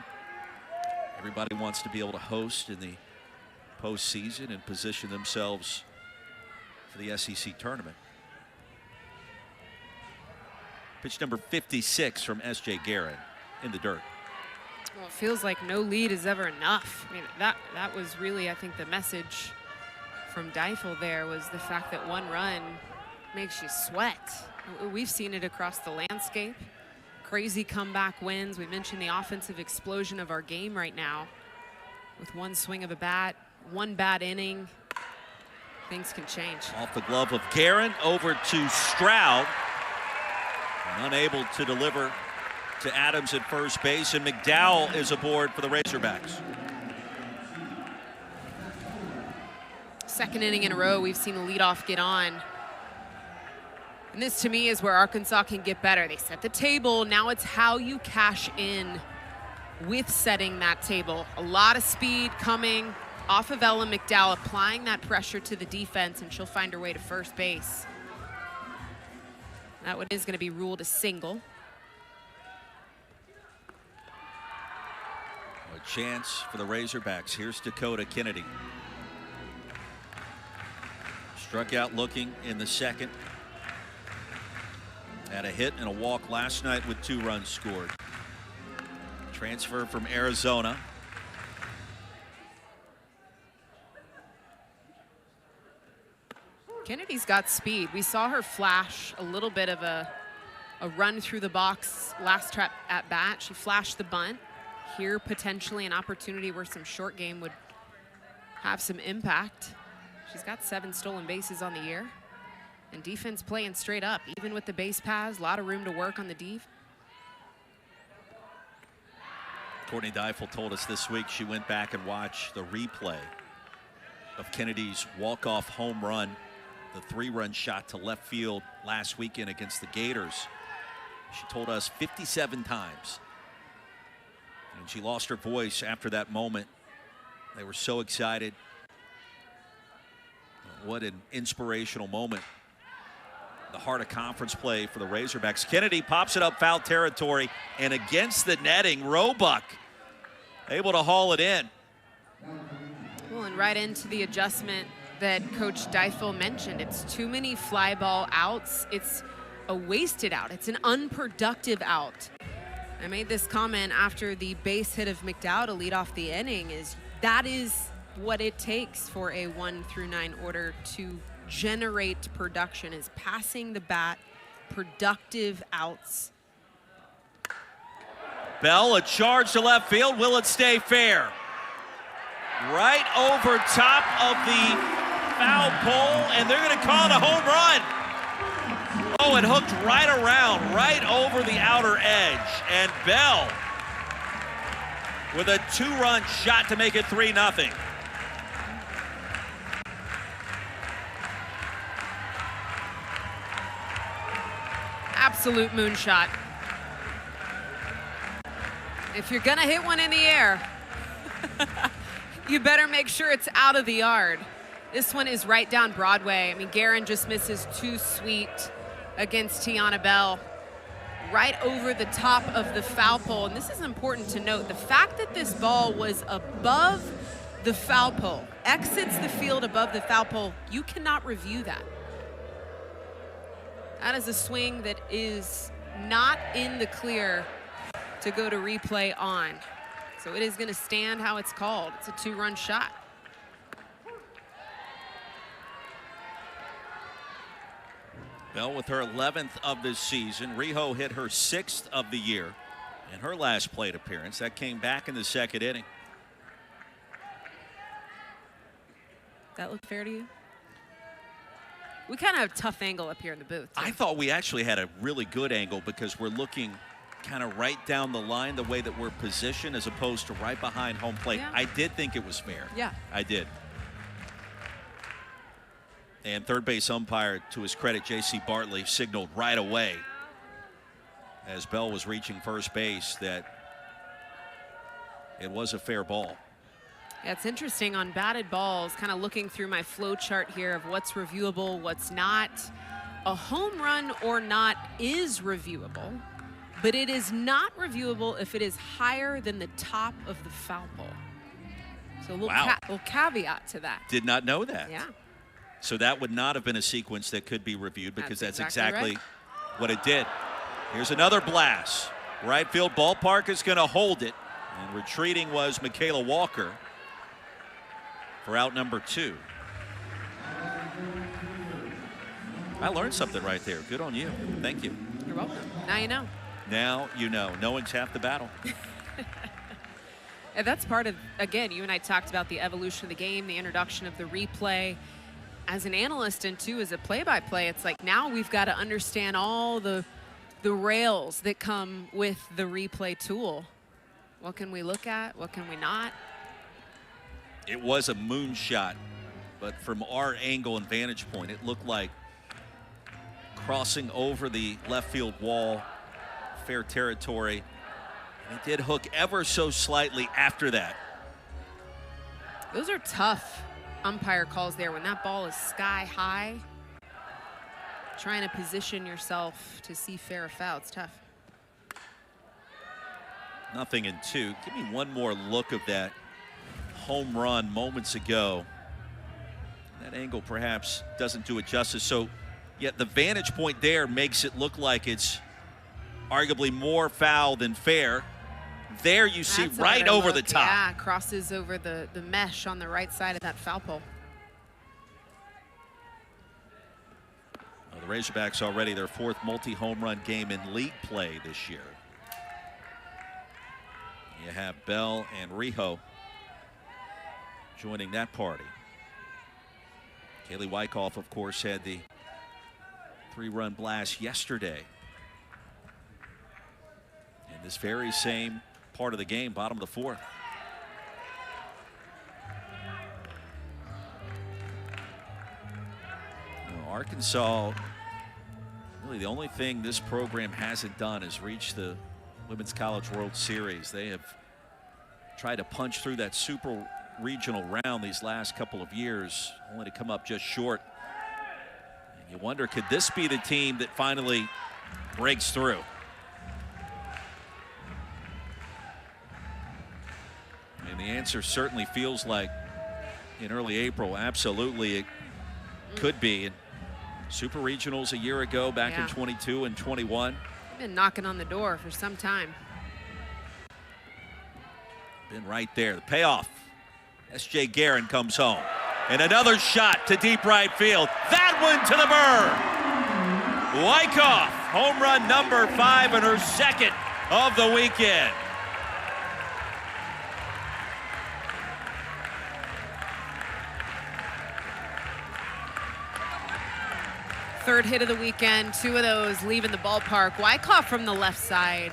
[SPEAKER 1] Everybody wants to be able to host in the postseason and position themselves for the SEC tournament. Pitch number 56 from S.J. Guerin in the dirt.
[SPEAKER 2] Well, it feels like no lead is ever enough. I mean, that was really, I think, the message from Deifel there was the fact that one run makes you sweat. We've seen it across the landscape. Crazy comeback wins. We mentioned the offensive explosion of our game right now. With one swing of a bat, one bad inning, things can change.
[SPEAKER 1] Off the glove of Guerin, over to Stroud. Unable to deliver to Adams at first base, and McDowell is aboard for the Razorbacks.
[SPEAKER 2] Second inning in a row, we've seen the leadoff get on. And this, to me, is where Arkansas can get better. They set the table. Now it's how you cash in with setting that table. A lot of speed coming off of Ella McDowell, applying that pressure to the defense, and she'll find her way to first base. That one is going to be ruled a single.
[SPEAKER 1] A chance for the Razorbacks. Here's Dakota Kennedy. Struck out looking in the second. Had a hit and a walk last night with 2 runs scored. Transfer from Arizona.
[SPEAKER 2] Kennedy's got speed. We saw her flash a little bit of a run through the box last trap at bat. She flashed the bunt. Here, potentially an opportunity where some short game would have some impact. She's got 7 stolen bases on the year. And defense playing straight up, even with the base paths, a lot of room to work on the deep.
[SPEAKER 1] Courtney Deifel told us this week she went back and watched the replay of Kennedy's walk-off home run, the 3-run shot to left field last weekend against the Gators. She told us 57 times. And she lost her voice after that moment. They were so excited. What an inspirational moment. The heart of conference play for the Razorbacks. Kennedy pops it up foul territory, and against the netting, Roebuck able to haul it in.
[SPEAKER 2] Well, and right into the adjustment that Coach Deifel mentioned. It's too many fly ball outs. It's a wasted out. It's an unproductive out. I made this comment after the base hit of McDowell to lead off the inning. That is what it takes for a 1 through 9 order to generate production, is passing the bat, productive outs.
[SPEAKER 1] Bell, a charge to left field. Will it stay fair? Right over top of the foul pole, and they're going to call it a home run. Oh, it hooked right around, right over the outer edge. And Bell with a 2-run shot to make it 3-0.
[SPEAKER 2] Absolute moonshot. If you're gonna hit one in the air, you better make sure it's out of the yard. This one is right down Broadway. I mean, Guerin just misses too sweet against Tiana Bell. Right over the top of the foul pole. And this is important to note. The fact that this ball was above the foul pole, exits the field above the foul pole, you cannot review that. That is a swing that is not in the clear to go to replay on. So it is going to stand how it's called. It's a 2-run shot.
[SPEAKER 1] Bell with her 11th of this season. Riho hit her 6th of the year in her last plate appearance. That came back in the second inning.
[SPEAKER 2] That look fair to you? We kind of have a tough angle up here in the booth, too.
[SPEAKER 1] I thought we actually had a really good angle because we're looking kind of right down the line the way that we're positioned as opposed to right behind home plate.
[SPEAKER 2] Yeah.
[SPEAKER 1] I did think it was fair.
[SPEAKER 2] Yeah.
[SPEAKER 1] I did. And third base umpire, to his credit, J.C. Bartley, signaled right away as Bell was reaching first base that it was a fair ball.
[SPEAKER 2] Yeah, it's interesting on batted balls, kind of looking through my flow chart here of what's reviewable, what's not. A home run or not is reviewable, but it is not reviewable if it is higher than the top of the foul pole. So a little, little caveat to that.
[SPEAKER 1] Did not know that.
[SPEAKER 2] Yeah.
[SPEAKER 1] So that would not have been a sequence that could be reviewed because that's exactly
[SPEAKER 2] right.
[SPEAKER 1] what it did. Here's another blast. Right field ballpark is going to hold it. And retreating was Michaela Walker for out number 2. I learned something right there. Good on you. Thank you.
[SPEAKER 2] You're welcome. Now you know.
[SPEAKER 1] Now you know. Knowing's half the battle.
[SPEAKER 2] And that's part of, again, you and I talked about the evolution of the game, the introduction of the replay. As an analyst and, too, as a play-by-play, it's like now we've got to understand all the rails that come with the replay tool. What can we look at? What can we not?
[SPEAKER 1] It was a moonshot, but from our angle and vantage point, it looked like crossing over the left field wall, fair territory, And it did hook ever so slightly after that.
[SPEAKER 2] Those are tough umpire calls there when that ball is sky high. Trying to position yourself to see fair or foul, it's tough.
[SPEAKER 1] 0-2. Give me one more look of that home run moments ago. That angle perhaps doesn't do it justice. So, yet the vantage point there makes it look like it's arguably more foul than fair. There you see right over the top.
[SPEAKER 2] Yeah, crosses over the mesh on the right side of that foul pole.
[SPEAKER 1] Well, the Razorbacks already their 4th multi-home run game in league play this year. You have Bell and Rijo joining that party. Kaylee Wyckoff, of course, had the 3-run blast yesterday. In this very same part of the game, bottom of the 4th. Well, Arkansas, really the only thing this program hasn't done is reach the Women's College World Series. They have tried to punch through that super regional round these last couple of years, only to come up just short. And you wonder, could this be the team that finally breaks through? And the answer certainly feels like in early April, absolutely it could be. And super regionals a year ago, back in 22 and 21.
[SPEAKER 2] Been knocking on the door for some time.
[SPEAKER 1] Been right there. The payoff. S.J. Guerin comes home. And another shot to deep right field. That one to the burn. Wyckoff, home run number 5 and her 2nd of the weekend.
[SPEAKER 2] Third hit of the weekend, 2 of those leaving the ballpark. Wyckoff from the left side.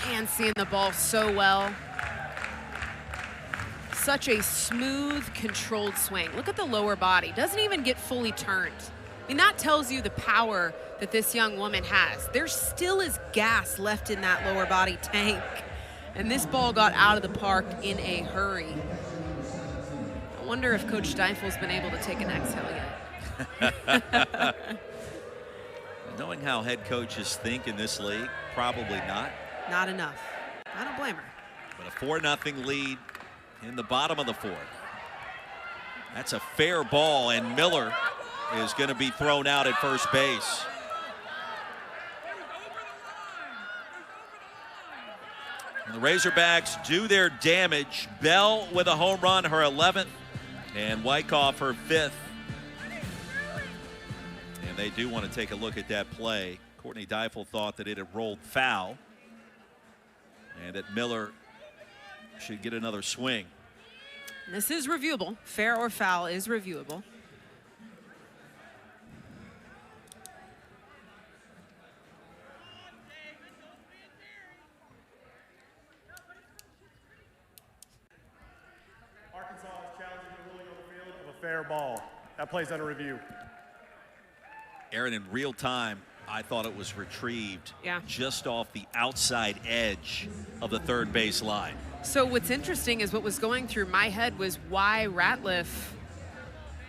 [SPEAKER 2] Man, seeing the ball so well. Such a smooth, controlled swing. Look at the lower body. Doesn't even get fully turned. I mean, that tells you the power that this young woman has. There still is gas left in that lower body tank. And this ball got out of the park in a hurry. I wonder if Coach Steifel's been able to take an exhale yet.
[SPEAKER 1] Knowing how head coaches think in this league, probably not.
[SPEAKER 2] Not enough. I don't blame her.
[SPEAKER 1] But a 4-0 lead in the bottom of the 4th. That's a fair ball, and Miller is going to be thrown out at first base. And the Razorbacks do their damage. Bell with a home run, her 11th, and Wyckoff her 5th. And they do want to take a look at that play. Courtney Deifel thought that it had rolled foul and that Miller should get another swing.
[SPEAKER 2] This is reviewable. Fair or foul is reviewable.
[SPEAKER 4] Arkansas is challenging the ruling on the field of a fair ball. That play's under review.
[SPEAKER 1] Aaron, in real time, I thought it was retrieved just off the outside edge of the third base line.
[SPEAKER 2] So what's interesting is what was going through my head was why Ratliff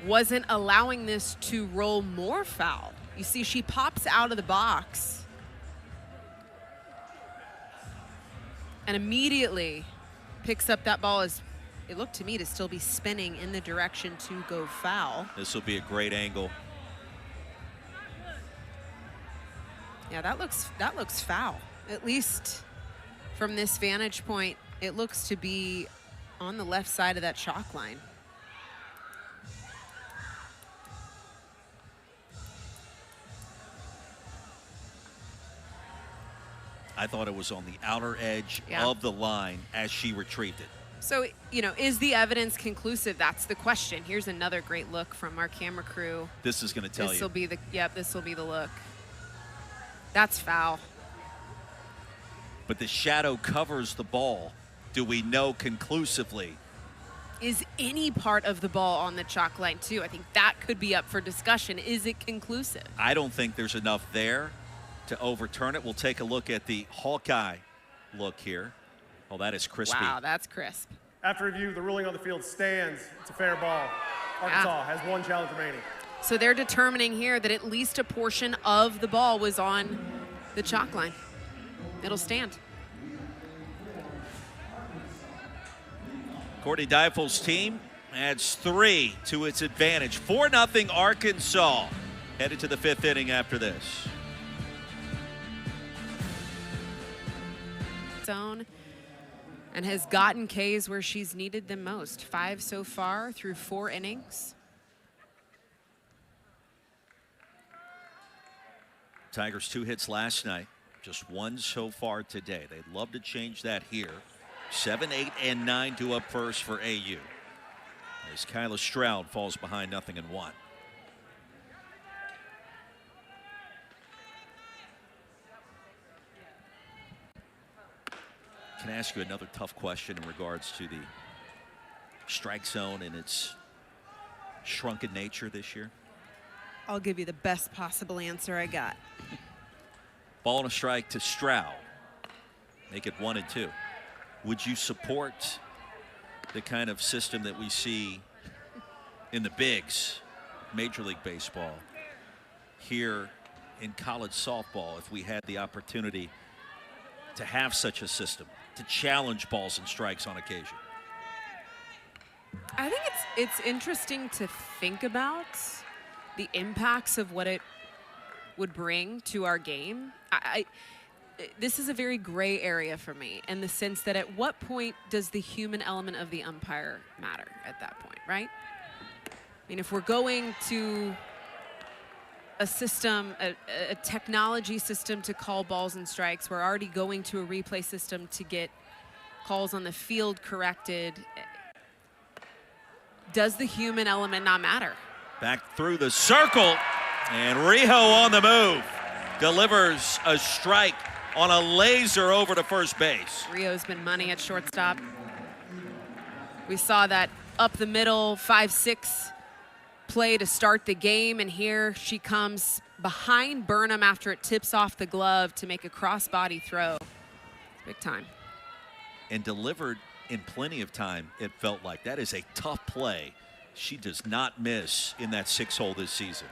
[SPEAKER 2] wasn't allowing this to roll more foul. You see, she pops out of the box and immediately picks up that ball as it looked to me to still be spinning in the direction to go foul.
[SPEAKER 1] This will be a great angle.
[SPEAKER 2] Yeah, that looks foul. At least from this vantage point, it looks to be on the left side of that chalk line.
[SPEAKER 1] I thought it was on the outer edge of the line as she retrieved it.
[SPEAKER 2] So, you know, is the evidence conclusive? That's the question. Here's another great look from our camera crew.
[SPEAKER 1] This is going to tell you.
[SPEAKER 2] This will be the, this will be the look. That's foul.
[SPEAKER 1] But the shadow covers the ball. Do we know conclusively?
[SPEAKER 2] Is any part of the ball on the chalk line too? I think that could be up for discussion. Is it conclusive?
[SPEAKER 1] I don't think there's enough there to overturn it. We'll take a look at the Hawkeye look here. Oh, that is crispy.
[SPEAKER 2] Wow, that's crisp.
[SPEAKER 4] After review, the ruling on the field stands. It's a fair ball. Arkansas has one challenge remaining.
[SPEAKER 2] So they're determining here that at least a portion of the ball was on the chalk line. It'll stand.
[SPEAKER 1] Courtney Deifel's team adds 3 to its advantage. 4-0 Arkansas. Headed to the 5th inning after this.
[SPEAKER 2] Zone and has gotten Ks where she's needed them most. 5 so far through 4 innings.
[SPEAKER 1] Tigers 2 hits last night, just 1 so far today. They'd love to change that here. 7, 8, and 9 due up first for AU. As Kyla Stroud falls behind 0-1. Can I ask you another tough question in regards to the strike zone and its shrunken nature this year?
[SPEAKER 2] I'll give you the best possible answer I got.
[SPEAKER 1] Ball and a strike to Stroud. Make it 1 and 2. Would you support the kind of system that we see in the bigs, Major League Baseball, here in college softball, if we had the opportunity to have such a system, to challenge balls and strikes on occasion?
[SPEAKER 2] I think it's interesting to think about the impacts of what it would bring to our game. This is a very gray area for me in the sense that at what point does the human element of the umpire matter at that point, right? I mean, if we're going to a system, a technology system to call balls and strikes, we're already going to a replay system to get calls on the field corrected. Does the human element not matter?
[SPEAKER 1] Back through the circle, and Rijo on the move. Delivers a strike on a laser over to first base.
[SPEAKER 2] Rio's been money at shortstop. We saw that up the middle 5-6 play to start the game, and here she comes behind Burnham after it tips off the glove to make a cross-body throw. Big time.
[SPEAKER 1] And delivered in plenty of time, it felt like. That is a tough play. She does not miss in that 6-hole this season.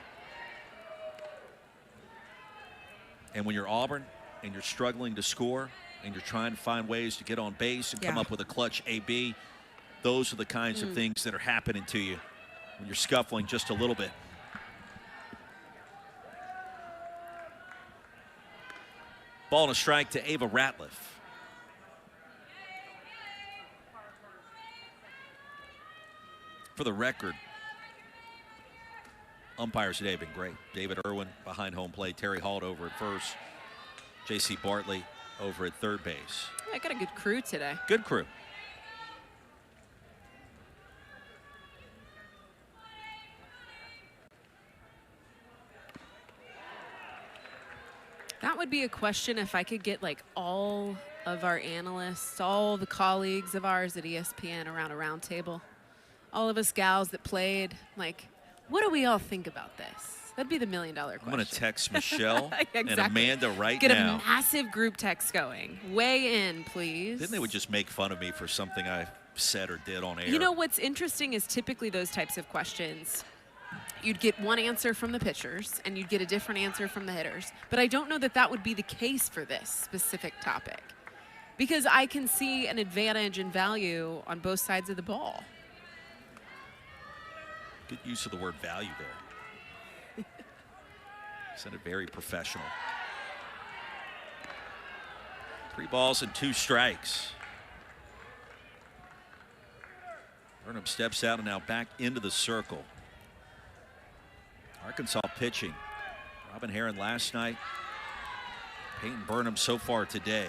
[SPEAKER 1] And when you're Auburn and you're struggling to score and you're trying to find ways to get on base and come up with a clutch AB, those are the kinds of things that are happening to you when you're scuffling just a little bit. Ball and a strike to Ava Ratliff. For the record, umpires today have been great. David Irwin behind home plate, Terry Halt over at first, J.C. Bartley over at third base.
[SPEAKER 2] I got a good crew today.
[SPEAKER 1] Good crew.
[SPEAKER 2] That would be a question if I could get like all of our analysts, all the colleagues of ours at ESPN around a round table. All of us gals that played, like, what do we all think about this? That'd be the $1 million question.
[SPEAKER 1] I'm going to text Michelle
[SPEAKER 2] Exactly.
[SPEAKER 1] and Amanda right
[SPEAKER 2] Get
[SPEAKER 1] now.
[SPEAKER 2] a massive group text going. Weigh in, please.
[SPEAKER 1] Then they would just make fun of me for something I said or did on air.
[SPEAKER 2] You know what's interesting is typically those types of questions, you'd get one answer from the pitchers and you'd get a different answer from the hitters. But I don't know that that would be the case for this specific topic, because I can see an advantage and value on both sides of the ball.
[SPEAKER 1] Good use of the word value there. Sounded very professional. 3 balls and 2 strikes. Burnham steps out and now back into the circle. Arkansas pitching. Robin Herron last night. Peyton Burnham so far today.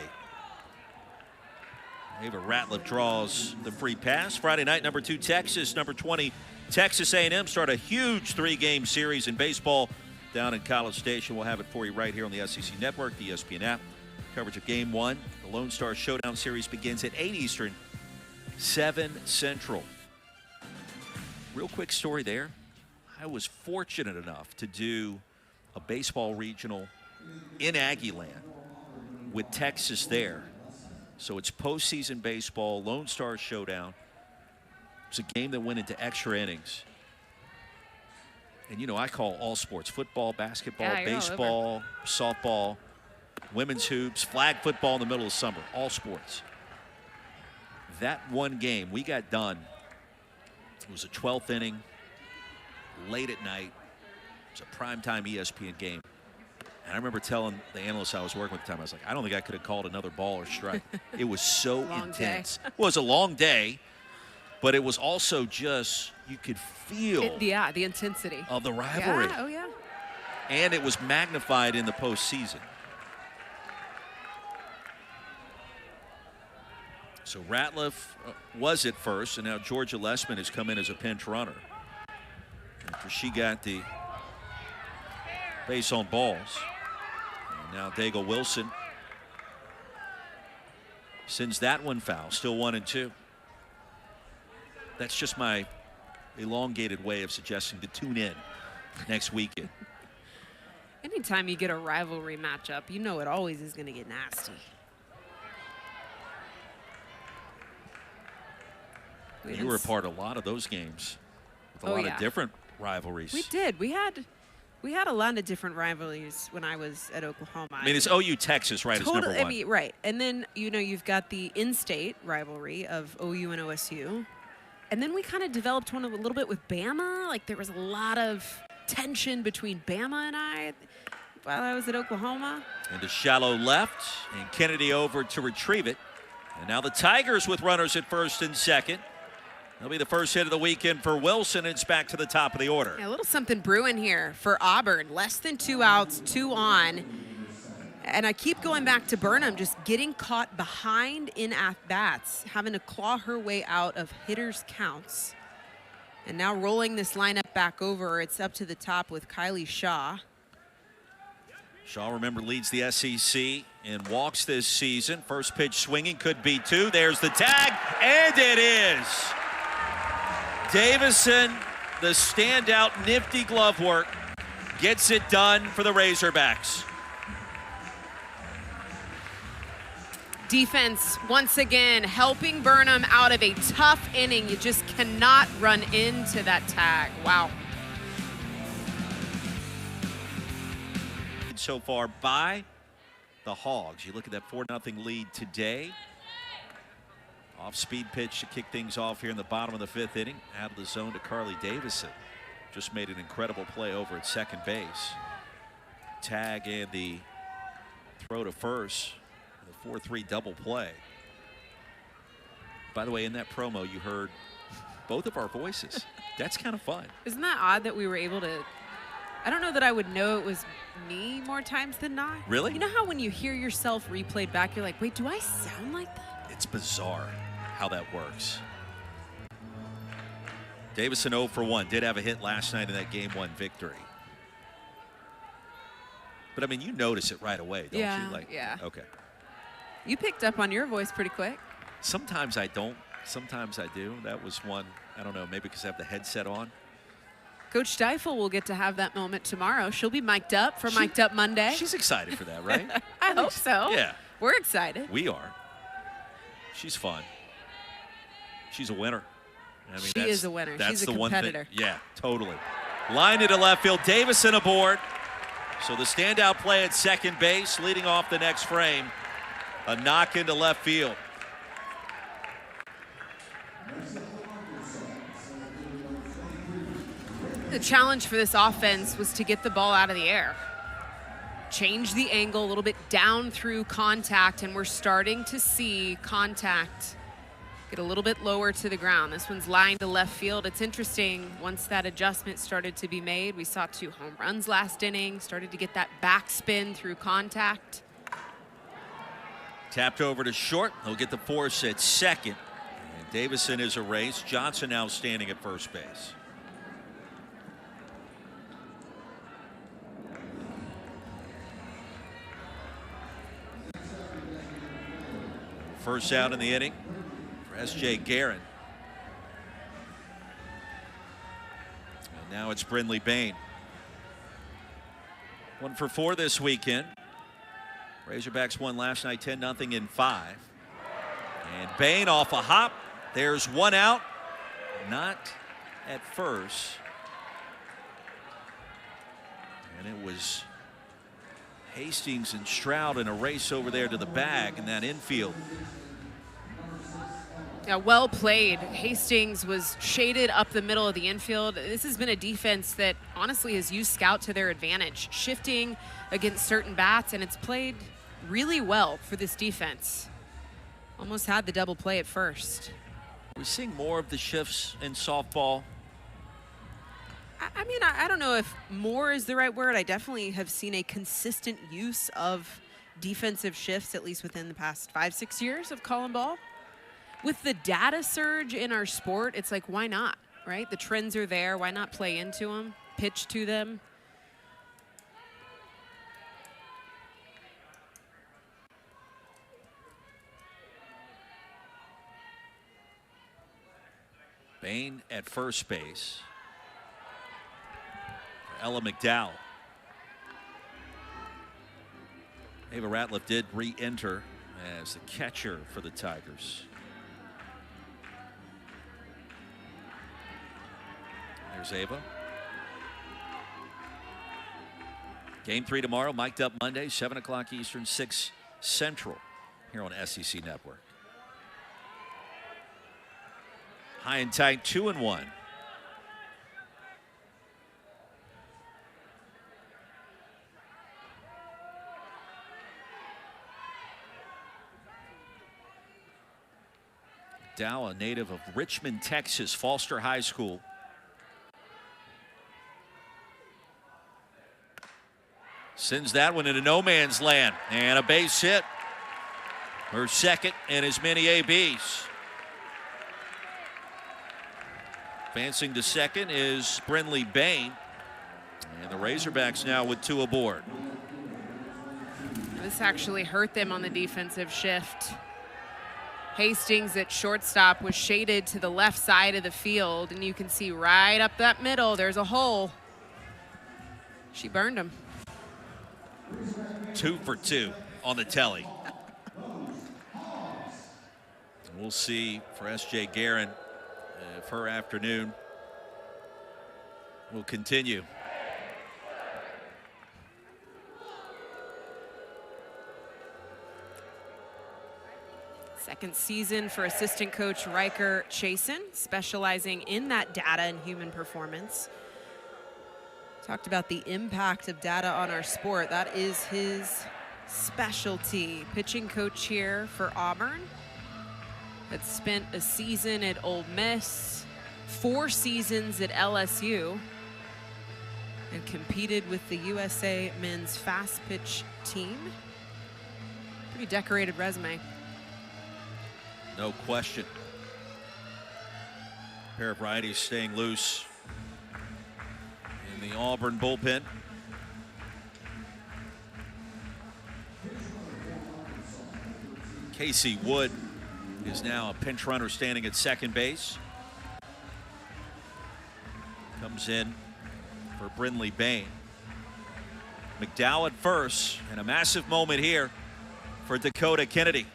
[SPEAKER 1] Ava Ratliff draws the free pass. Friday night, number 2 Texas, number 20 Texas A&M start a huge 3-game series in baseball down in College Station. We'll have it for you right here on the SEC Network, the ESPN app. Coverage of Game 1. The Lone Star Showdown Series begins at 8 Eastern, 7 Central. Real quick story there. I was fortunate enough to do a baseball regional in Aggieland with Texas there. So it's postseason baseball, Lone Star Showdown. It's a game that went into extra innings. And, you know, I call all sports, football, basketball, baseball, softball, women's hoops, flag football in the middle of summer, all sports. That one game, we got done. It was a 12th inning, late at night. It was a primetime ESPN game. And I remember telling the analyst I was working with at the time, I was like, I don't think I could have called another ball or strike. It was so intense. It was a long day, but it was also just, you could feel
[SPEAKER 2] the intensity
[SPEAKER 1] of the rivalry.
[SPEAKER 2] Yeah, oh yeah.
[SPEAKER 1] And it was magnified in the postseason. So Ratliff was at first, and now Georgia Lessman has come in as a pinch runner after she got the base on balls. And now Daigle Wilson sends that one foul, still 1-2. That's just my elongated way of suggesting to tune in next weekend.
[SPEAKER 2] Anytime you get a rivalry matchup, you know it always is going to get nasty.
[SPEAKER 1] You were a part of a lot of those games with a lot of different rivalries.
[SPEAKER 2] We did. We had a lot of different rivalries when I was at Oklahoma.
[SPEAKER 1] I mean, it's OU Texas, right? It's number one.
[SPEAKER 2] I mean, right. And then, you know, you've got the in-state rivalry of OU and OSU. And then we kind of developed one a little bit with Bama. Like, there was a lot of tension between Bama and I while I was at Oklahoma.
[SPEAKER 1] And to shallow left, and Kennedy over to retrieve it. And now the Tigers with runners at first and second. That'll be the first hit of the weekend for Wilson. It's back to the top of the order.
[SPEAKER 2] Yeah, a little something brewing here for Auburn. Less than 2 outs, 2 on. And I keep going back to Burnham, just getting caught behind in at-bats, having to claw her way out of hitters' counts. And now rolling this lineup back over, it's up to the top with Kylie Shaw.
[SPEAKER 1] Shaw, remember, leads the SEC in walks this season. First pitch swinging, could be 2. There's the tag, and it is. Davison, the standout nifty glove work, gets it done for the Razorbacks.
[SPEAKER 2] Defense, once again, helping Burnham out of a tough inning. You just cannot run into that tag. Wow.
[SPEAKER 1] So far by the Hogs. You look at that 4-0 lead today. Off-speed pitch to kick things off here in the bottom of the 5th inning. Out of the zone to Carly Davison. Just made an incredible play over at second base. Tag and the throw to first. The 4-3 double play. By the way, in that promo, you heard both of our voices. That's kind of fun.
[SPEAKER 2] Isn't that odd that we were able to... I don't know that I would know it was me more times than not.
[SPEAKER 1] Really?
[SPEAKER 2] You know how when you hear yourself replayed back, you're like, wait, do I sound like that?
[SPEAKER 1] It's bizarre how that works. Davison 0 for 1. Did have a hit last night in that Game 1 victory. But, I mean, you notice it right away, don't you? Like,
[SPEAKER 2] yeah.
[SPEAKER 1] Okay.
[SPEAKER 2] You picked up on your voice pretty quick.
[SPEAKER 1] Sometimes I don't. Sometimes I do. That was one, I don't know, maybe because I have the headset on.
[SPEAKER 2] Coach Steifel will get to have that moment tomorrow. She'll be mic'd up for Mic'd Up Monday.
[SPEAKER 1] She's excited for that, right?
[SPEAKER 2] I hope so.
[SPEAKER 1] Yeah.
[SPEAKER 2] We're excited.
[SPEAKER 1] We are. She's fun. She's a winner. I mean,
[SPEAKER 2] she is a winner.
[SPEAKER 1] That's
[SPEAKER 2] She's
[SPEAKER 1] the
[SPEAKER 2] a competitor.
[SPEAKER 1] One thing. Yeah, totally. Line into left field. Davison aboard. So the standout play at second base, leading off the next frame. A knock into left field.
[SPEAKER 2] The challenge for this offense was to get the ball out of the air. Change the angle a little bit down through contact, and we're starting to see contact get a little bit lower to the ground. This one's lined to left field. It's interesting, once that adjustment started to be made, we saw 2 home runs last inning, started to get that backspin through contact.
[SPEAKER 1] Tapped over to short. He'll get the force at second. And Davison is erased. Johnson now standing at first base. First out in the inning for S.J. Guerin. And now it's Brinley Bain. 1 for 4 this weekend. Razorbacks won last night 10-0 in 5. And Bain off a hop. There's one out. Not at first. And it was Hastings and Stroud in a race over there to the bag in that infield.
[SPEAKER 2] Yeah, well played. Hastings was shaded up the middle of the infield. This has been a defense that honestly has used scout to their advantage, shifting against certain bats, and it's played really well for this defense. Almost had the double play at first.
[SPEAKER 1] We're seeing more of the shifts in softball.
[SPEAKER 2] I mean, I don't know if more is the right word. I definitely have seen a consistent use of defensive shifts, at least within the past 5-6 years of calling ball. With the data surge in our sport, it's like, why not, right? The trends are there. Why not play into them, pitch to them?
[SPEAKER 1] Bain at first base. Ella McDowell. Ava Ratliff did re-enter as the catcher for the Tigers. There's Ava. Game 3 tomorrow, mic'd up Monday, 7 o'clock Eastern, 6 Central, here on SEC Network. High and tight, 2-1. Dow, a native of Richmond, Texas, Foster High School. Sends that one into no man's land, and a base hit. Her second and as many ABs. Advancing to second is Brinley Bain, and the Razorbacks now with 2 aboard.
[SPEAKER 2] This actually hurt them on the defensive shift. Hastings at shortstop was shaded to the left side of the field, and you can see right up that middle, there's a hole. She burned him.
[SPEAKER 1] 2 for 2 on the telly. We'll see for S.J. Guerin if her afternoon will continue.
[SPEAKER 2] Second season for assistant coach Riker Chasen, specializing in that data and human performance. Talked about the impact of data on our sport. That is his specialty. Pitching coach here for Auburn. Had spent a season at Ole Miss, 4 seasons at LSU, and competed with the USA men's fast pitch team. Pretty decorated resume.
[SPEAKER 1] No question. A pair of righties staying loose in the Auburn bullpen. Casey Wood is now a pinch runner standing at second base. Comes in for Brinley Bain. McDowell at first, and a massive moment here for Dakota Kennedy.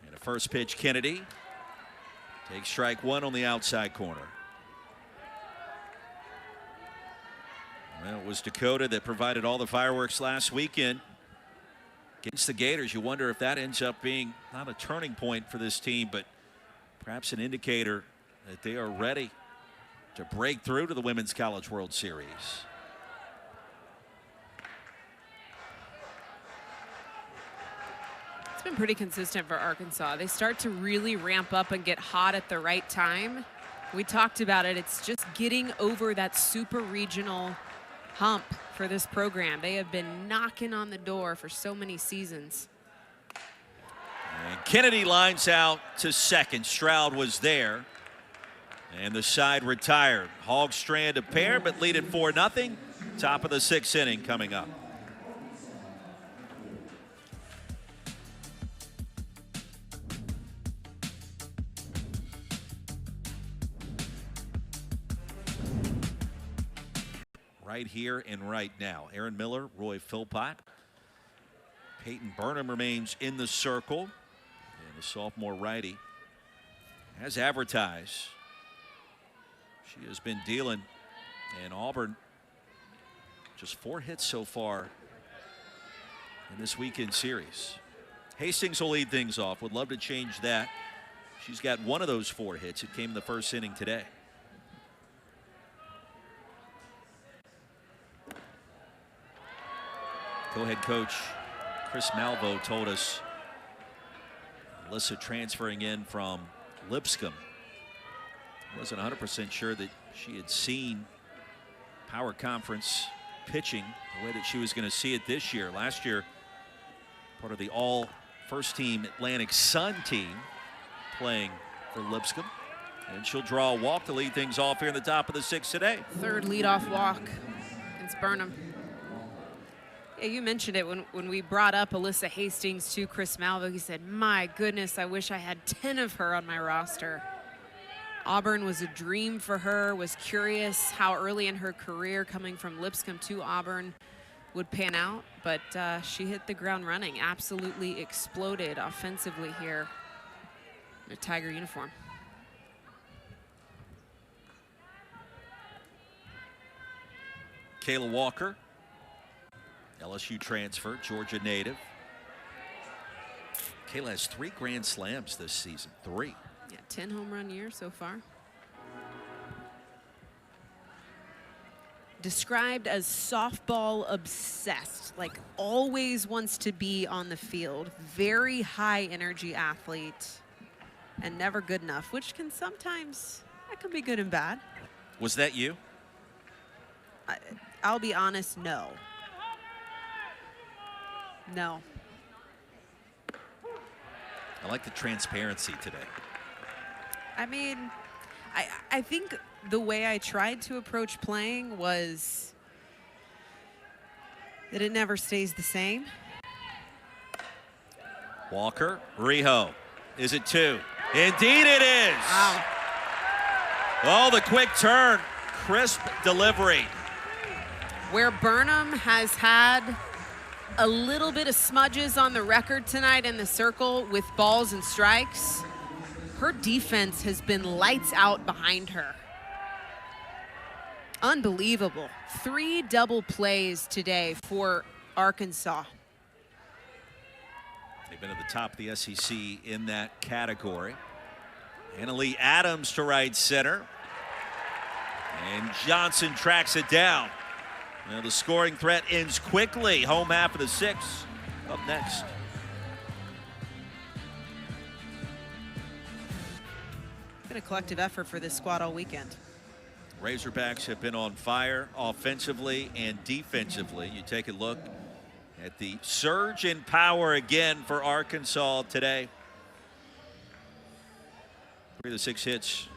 [SPEAKER 1] And a first pitch, Kennedy takes strike 1 on the outside corner. Well, it was Dakota that provided all the fireworks last weekend against the Gators. You wonder if that ends up being not a turning point for this team, but perhaps an indicator that they are ready to break through to the Women's College World Series.
[SPEAKER 2] It's been pretty consistent for Arkansas. They start to really ramp up and get hot at the right time. We talked about it. It's just getting over that super regional hump for this program. They have been knocking on the door for so many seasons.
[SPEAKER 1] And Kennedy lines out to second. Stroud was there. And the side retired. Hogs strand a pair, but lead it 4-0. Top of the 6th inning coming up. right here and right now. Aaron Miller, Roy Philpott. Peyton Burnham remains in the circle. And the sophomore righty, as advertised, she has been dealing. And Auburn, just 4 hits so far in this weekend series. Hastings will lead things off. Would love to change that. She's got 1 of those 4 hits. It came in the first inning today. Co-head coach Chris Malvo told us Alyssa transferring in from Lipscomb. Wasn't 100% sure that she had seen Power Conference pitching the way that she was going to see it this year. Last year, part of the all first team Atlantic Sun team playing for Lipscomb. And she'll draw a walk to lead things off here in the top of the 6th today.
[SPEAKER 2] 3rd leadoff walk against Burnham. Yeah, you mentioned it when we brought up Alyssa Hastings to Chris Malvo. He said, my goodness, I wish I had 10 of her on my roster. Auburn was a dream for her, was curious how early in her career coming from Lipscomb to Auburn would pan out, but she hit the ground running, absolutely exploded offensively here in a Tiger uniform.
[SPEAKER 1] Kayla Walker, LSU transfer, Georgia native. Kayla has 3 grand slams this season, 3.
[SPEAKER 2] Yeah, 10 home run year so far. Described as softball obsessed, like always wants to be on the field. Very high energy athlete and never good enough, which can sometimes, that can be good and bad.
[SPEAKER 1] Was that you?
[SPEAKER 2] I'll be honest, no. No.
[SPEAKER 1] I like the transparency today.
[SPEAKER 2] I mean, I think the way I tried to approach playing was that it never stays the same.
[SPEAKER 1] Walker, Rijo. Is it 2? Indeed it is.
[SPEAKER 2] Wow.
[SPEAKER 1] Oh, the quick turn. Crisp delivery.
[SPEAKER 2] Where Burnham has had a little bit of smudges on the record tonight in the circle with balls and strikes, her defense has been lights out behind her. Unbelievable. 3 double plays today for Arkansas.
[SPEAKER 1] They've been at the top of the SEC in that category. Annalee Adams to right center. And Johnson tracks it down. Now the scoring threat ends quickly. Home half of the 6th. Up next.
[SPEAKER 2] Been a collective effort for this squad all weekend.
[SPEAKER 1] Razorbacks have been on fire offensively and defensively. You take a look at the surge in power again for Arkansas today. 3 of the 6 hits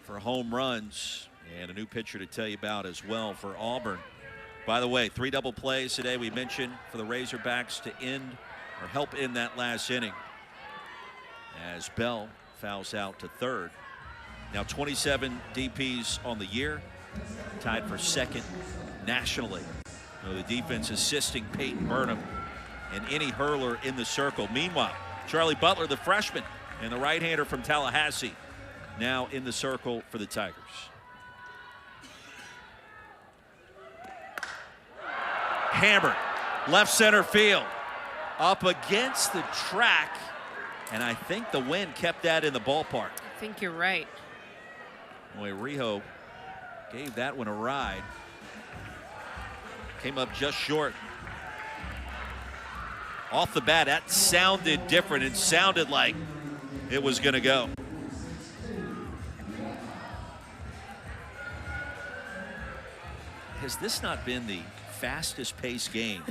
[SPEAKER 1] for home runs, and a new pitcher to tell you about as well for Auburn. By the way, 3 double plays today we mentioned for the Razorbacks to end or help end that last inning, as Bell fouls out to 3rd. Now 27 DPs on the year, tied for 2nd nationally. So the defense assisting Peyton Burnham and any hurler in the circle. Meanwhile, Charlie Butler, the freshman, and the right-hander from Tallahassee, now in the circle for the Tigers. Hammered, left center field, up against the track, and I think the wind kept that in the ballpark.
[SPEAKER 2] I think you're right.
[SPEAKER 1] Boy, Rijo gave that one a ride. Came up just short. Off the bat, that sounded different. It sounded like it was going to go. Has this not been the fastest paced game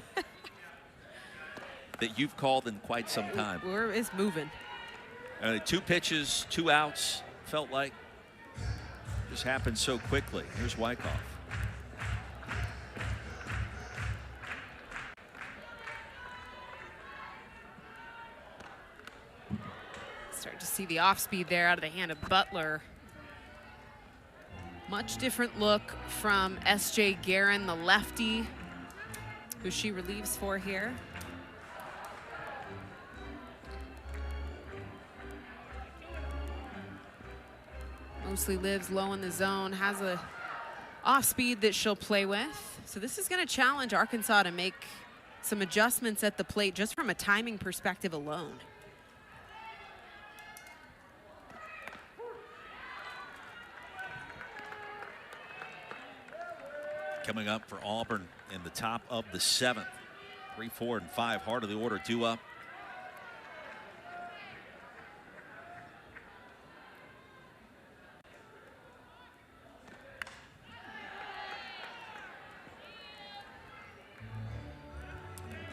[SPEAKER 1] that you've called in quite some time?
[SPEAKER 2] It's moving.
[SPEAKER 1] 2 pitches, 2 outs, felt like. Just happened so quickly. Here's Wyckoff.
[SPEAKER 2] Start to see the off speed there out of the hand of Butler. Much different look from S.J. Guerin, the lefty, who she relieves for here. Mostly lives low in the zone, has a off speed that she'll play with. So this is going to challenge Arkansas to make some adjustments at the plate just from a timing perspective alone.
[SPEAKER 1] Coming up for Auburn in the top of the 7th. 3, 4, and 5, heart of the order due up.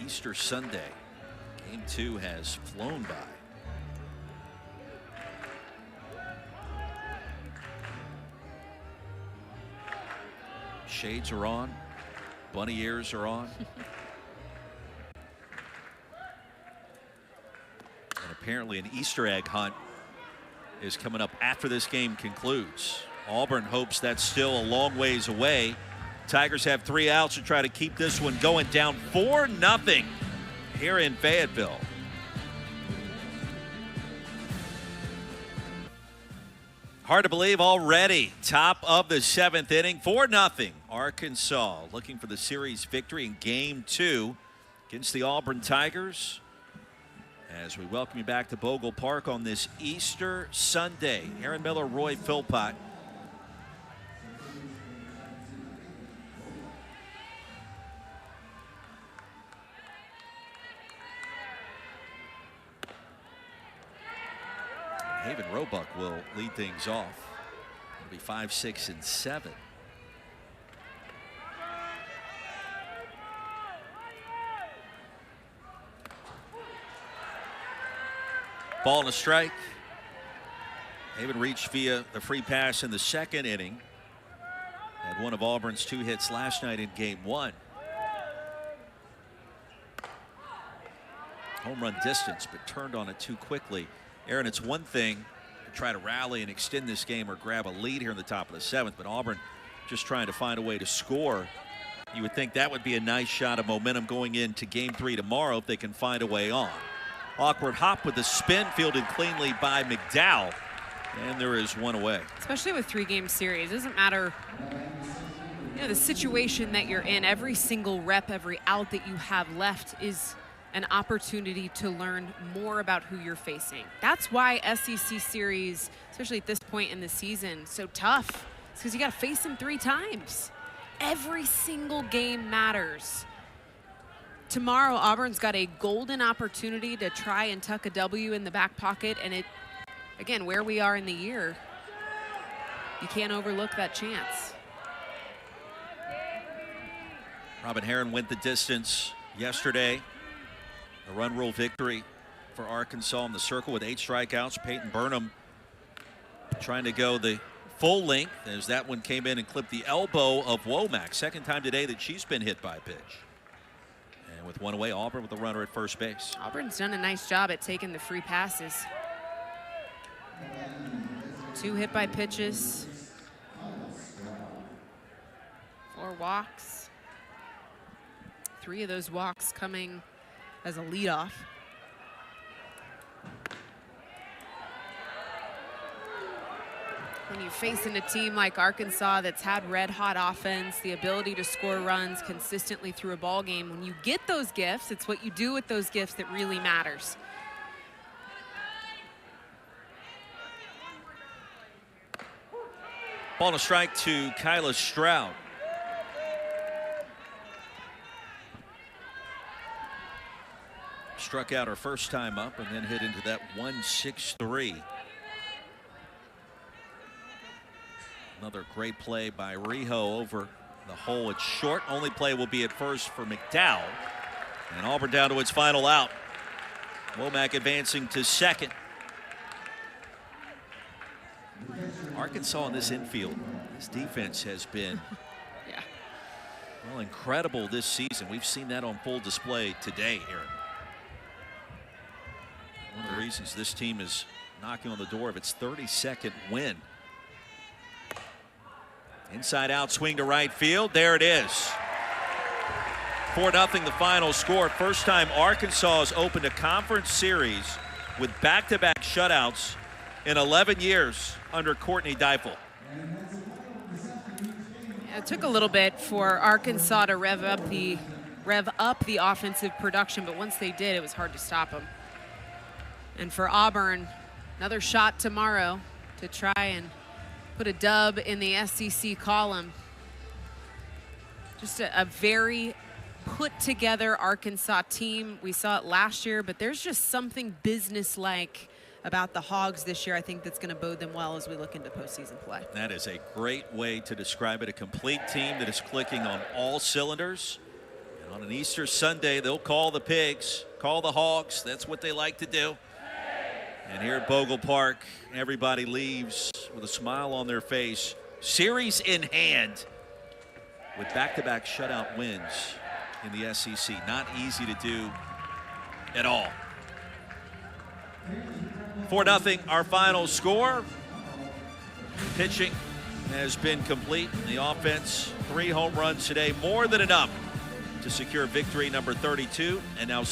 [SPEAKER 1] Easter Sunday. Game 2 has flown by. Shades are on. Bunny ears are on. And apparently an Easter egg hunt is coming up after this game concludes. Auburn hopes that's still a long ways away. Tigers have 3 outs to try to keep this one going, down 4-0 here in Fayetteville. Hard to believe already. Top of the 7th inning, 4-0. Arkansas looking for the series victory in Game 2 against the Auburn Tigers. As we welcome you back to Bogle Park on this Easter Sunday. Aaron Miller, Roy Philpott. Haven Roebuck will lead things off. It'll be 5, 6, and 7. Ball and a strike. Haven reached via the free pass in the 2nd inning. Had one of Auburn's 2 hits last night in Game 1. Home run distance, but turned on it too quickly. Aaron, it's one thing to try to rally and extend this game or grab a lead here in the top of the 7th, but Auburn just trying to find a way to score. You would think that would be a nice shot of momentum going into Game 3 tomorrow if they can find a way on. Awkward hop with the spin, fielded cleanly by McDowell, and there is one away.
[SPEAKER 2] Especially with 3-game series, it doesn't matter, you know, the situation that you're in. Every single rep, every out that you have left is an opportunity to learn more about who you're facing. That's why SEC series, especially at this point in the season, so tough. It's because you got to face them 3 times. Every single game matters. Tomorrow, Auburn's got a golden opportunity to try and tuck a W in the back pocket, and it, again, where we are in the year, you can't overlook that chance.
[SPEAKER 1] Robin Herron went the distance yesterday. A run rule victory for Arkansas in the circle with 8 strikeouts. Peyton Burnham trying to go the full length as that one came in and clipped the elbow of Womack. 2nd time today that she's been hit by a pitch. And with 1 away, Auburn with the runner at first base.
[SPEAKER 2] Auburn's done a nice job at taking the free passes. 2 hit by pitches. 4 walks. 3 of those walks coming as a leadoff. When you're facing a team like Arkansas that's had red-hot offense, the ability to score runs consistently through a ball game, when you get those gifts, it's what you do with those gifts that really matters.
[SPEAKER 1] Ball and a strike to Kyla Stroud. Struck out her first time up and then hit into that 1-6-3. Another great play by Rijo over the hole. It's short. Only play will be at first for McDowell. And Auburn down to its final out. Womack advancing to 2nd. Arkansas in this infield, this defense has been well, incredible this season. We've seen that on full display today, Aaron. One of the reasons this team is knocking on the door of its 32nd win. Inside out swing to right field. There it is. 4-0 the final score. First time Arkansas has opened a conference series with back-to-back shutouts in 11 years under Courtney Deifel.
[SPEAKER 2] It took a little bit for Arkansas to rev up the offensive production, but once they did, it was hard to stop them. And for Auburn, another shot tomorrow to try and put a dub in the SEC column. Just a very put-together Arkansas team. We saw it last year, but there's just something business-like about the Hogs this year, I think, that's going to bode them well as we look into postseason play.
[SPEAKER 1] That is a great way to describe it. A complete team that is clicking on all cylinders. And on an Easter Sunday, they'll call the Pigs, call the Hogs. That's what they like to do. And here at Bogle Park, everybody leaves with a smile on their face. Series in hand with back-to-back shutout wins in the SEC. Not easy to do at all. 4-0 our final score. Pitching has been complete. The offense, 3 home runs today, more than enough to secure victory number 32. And now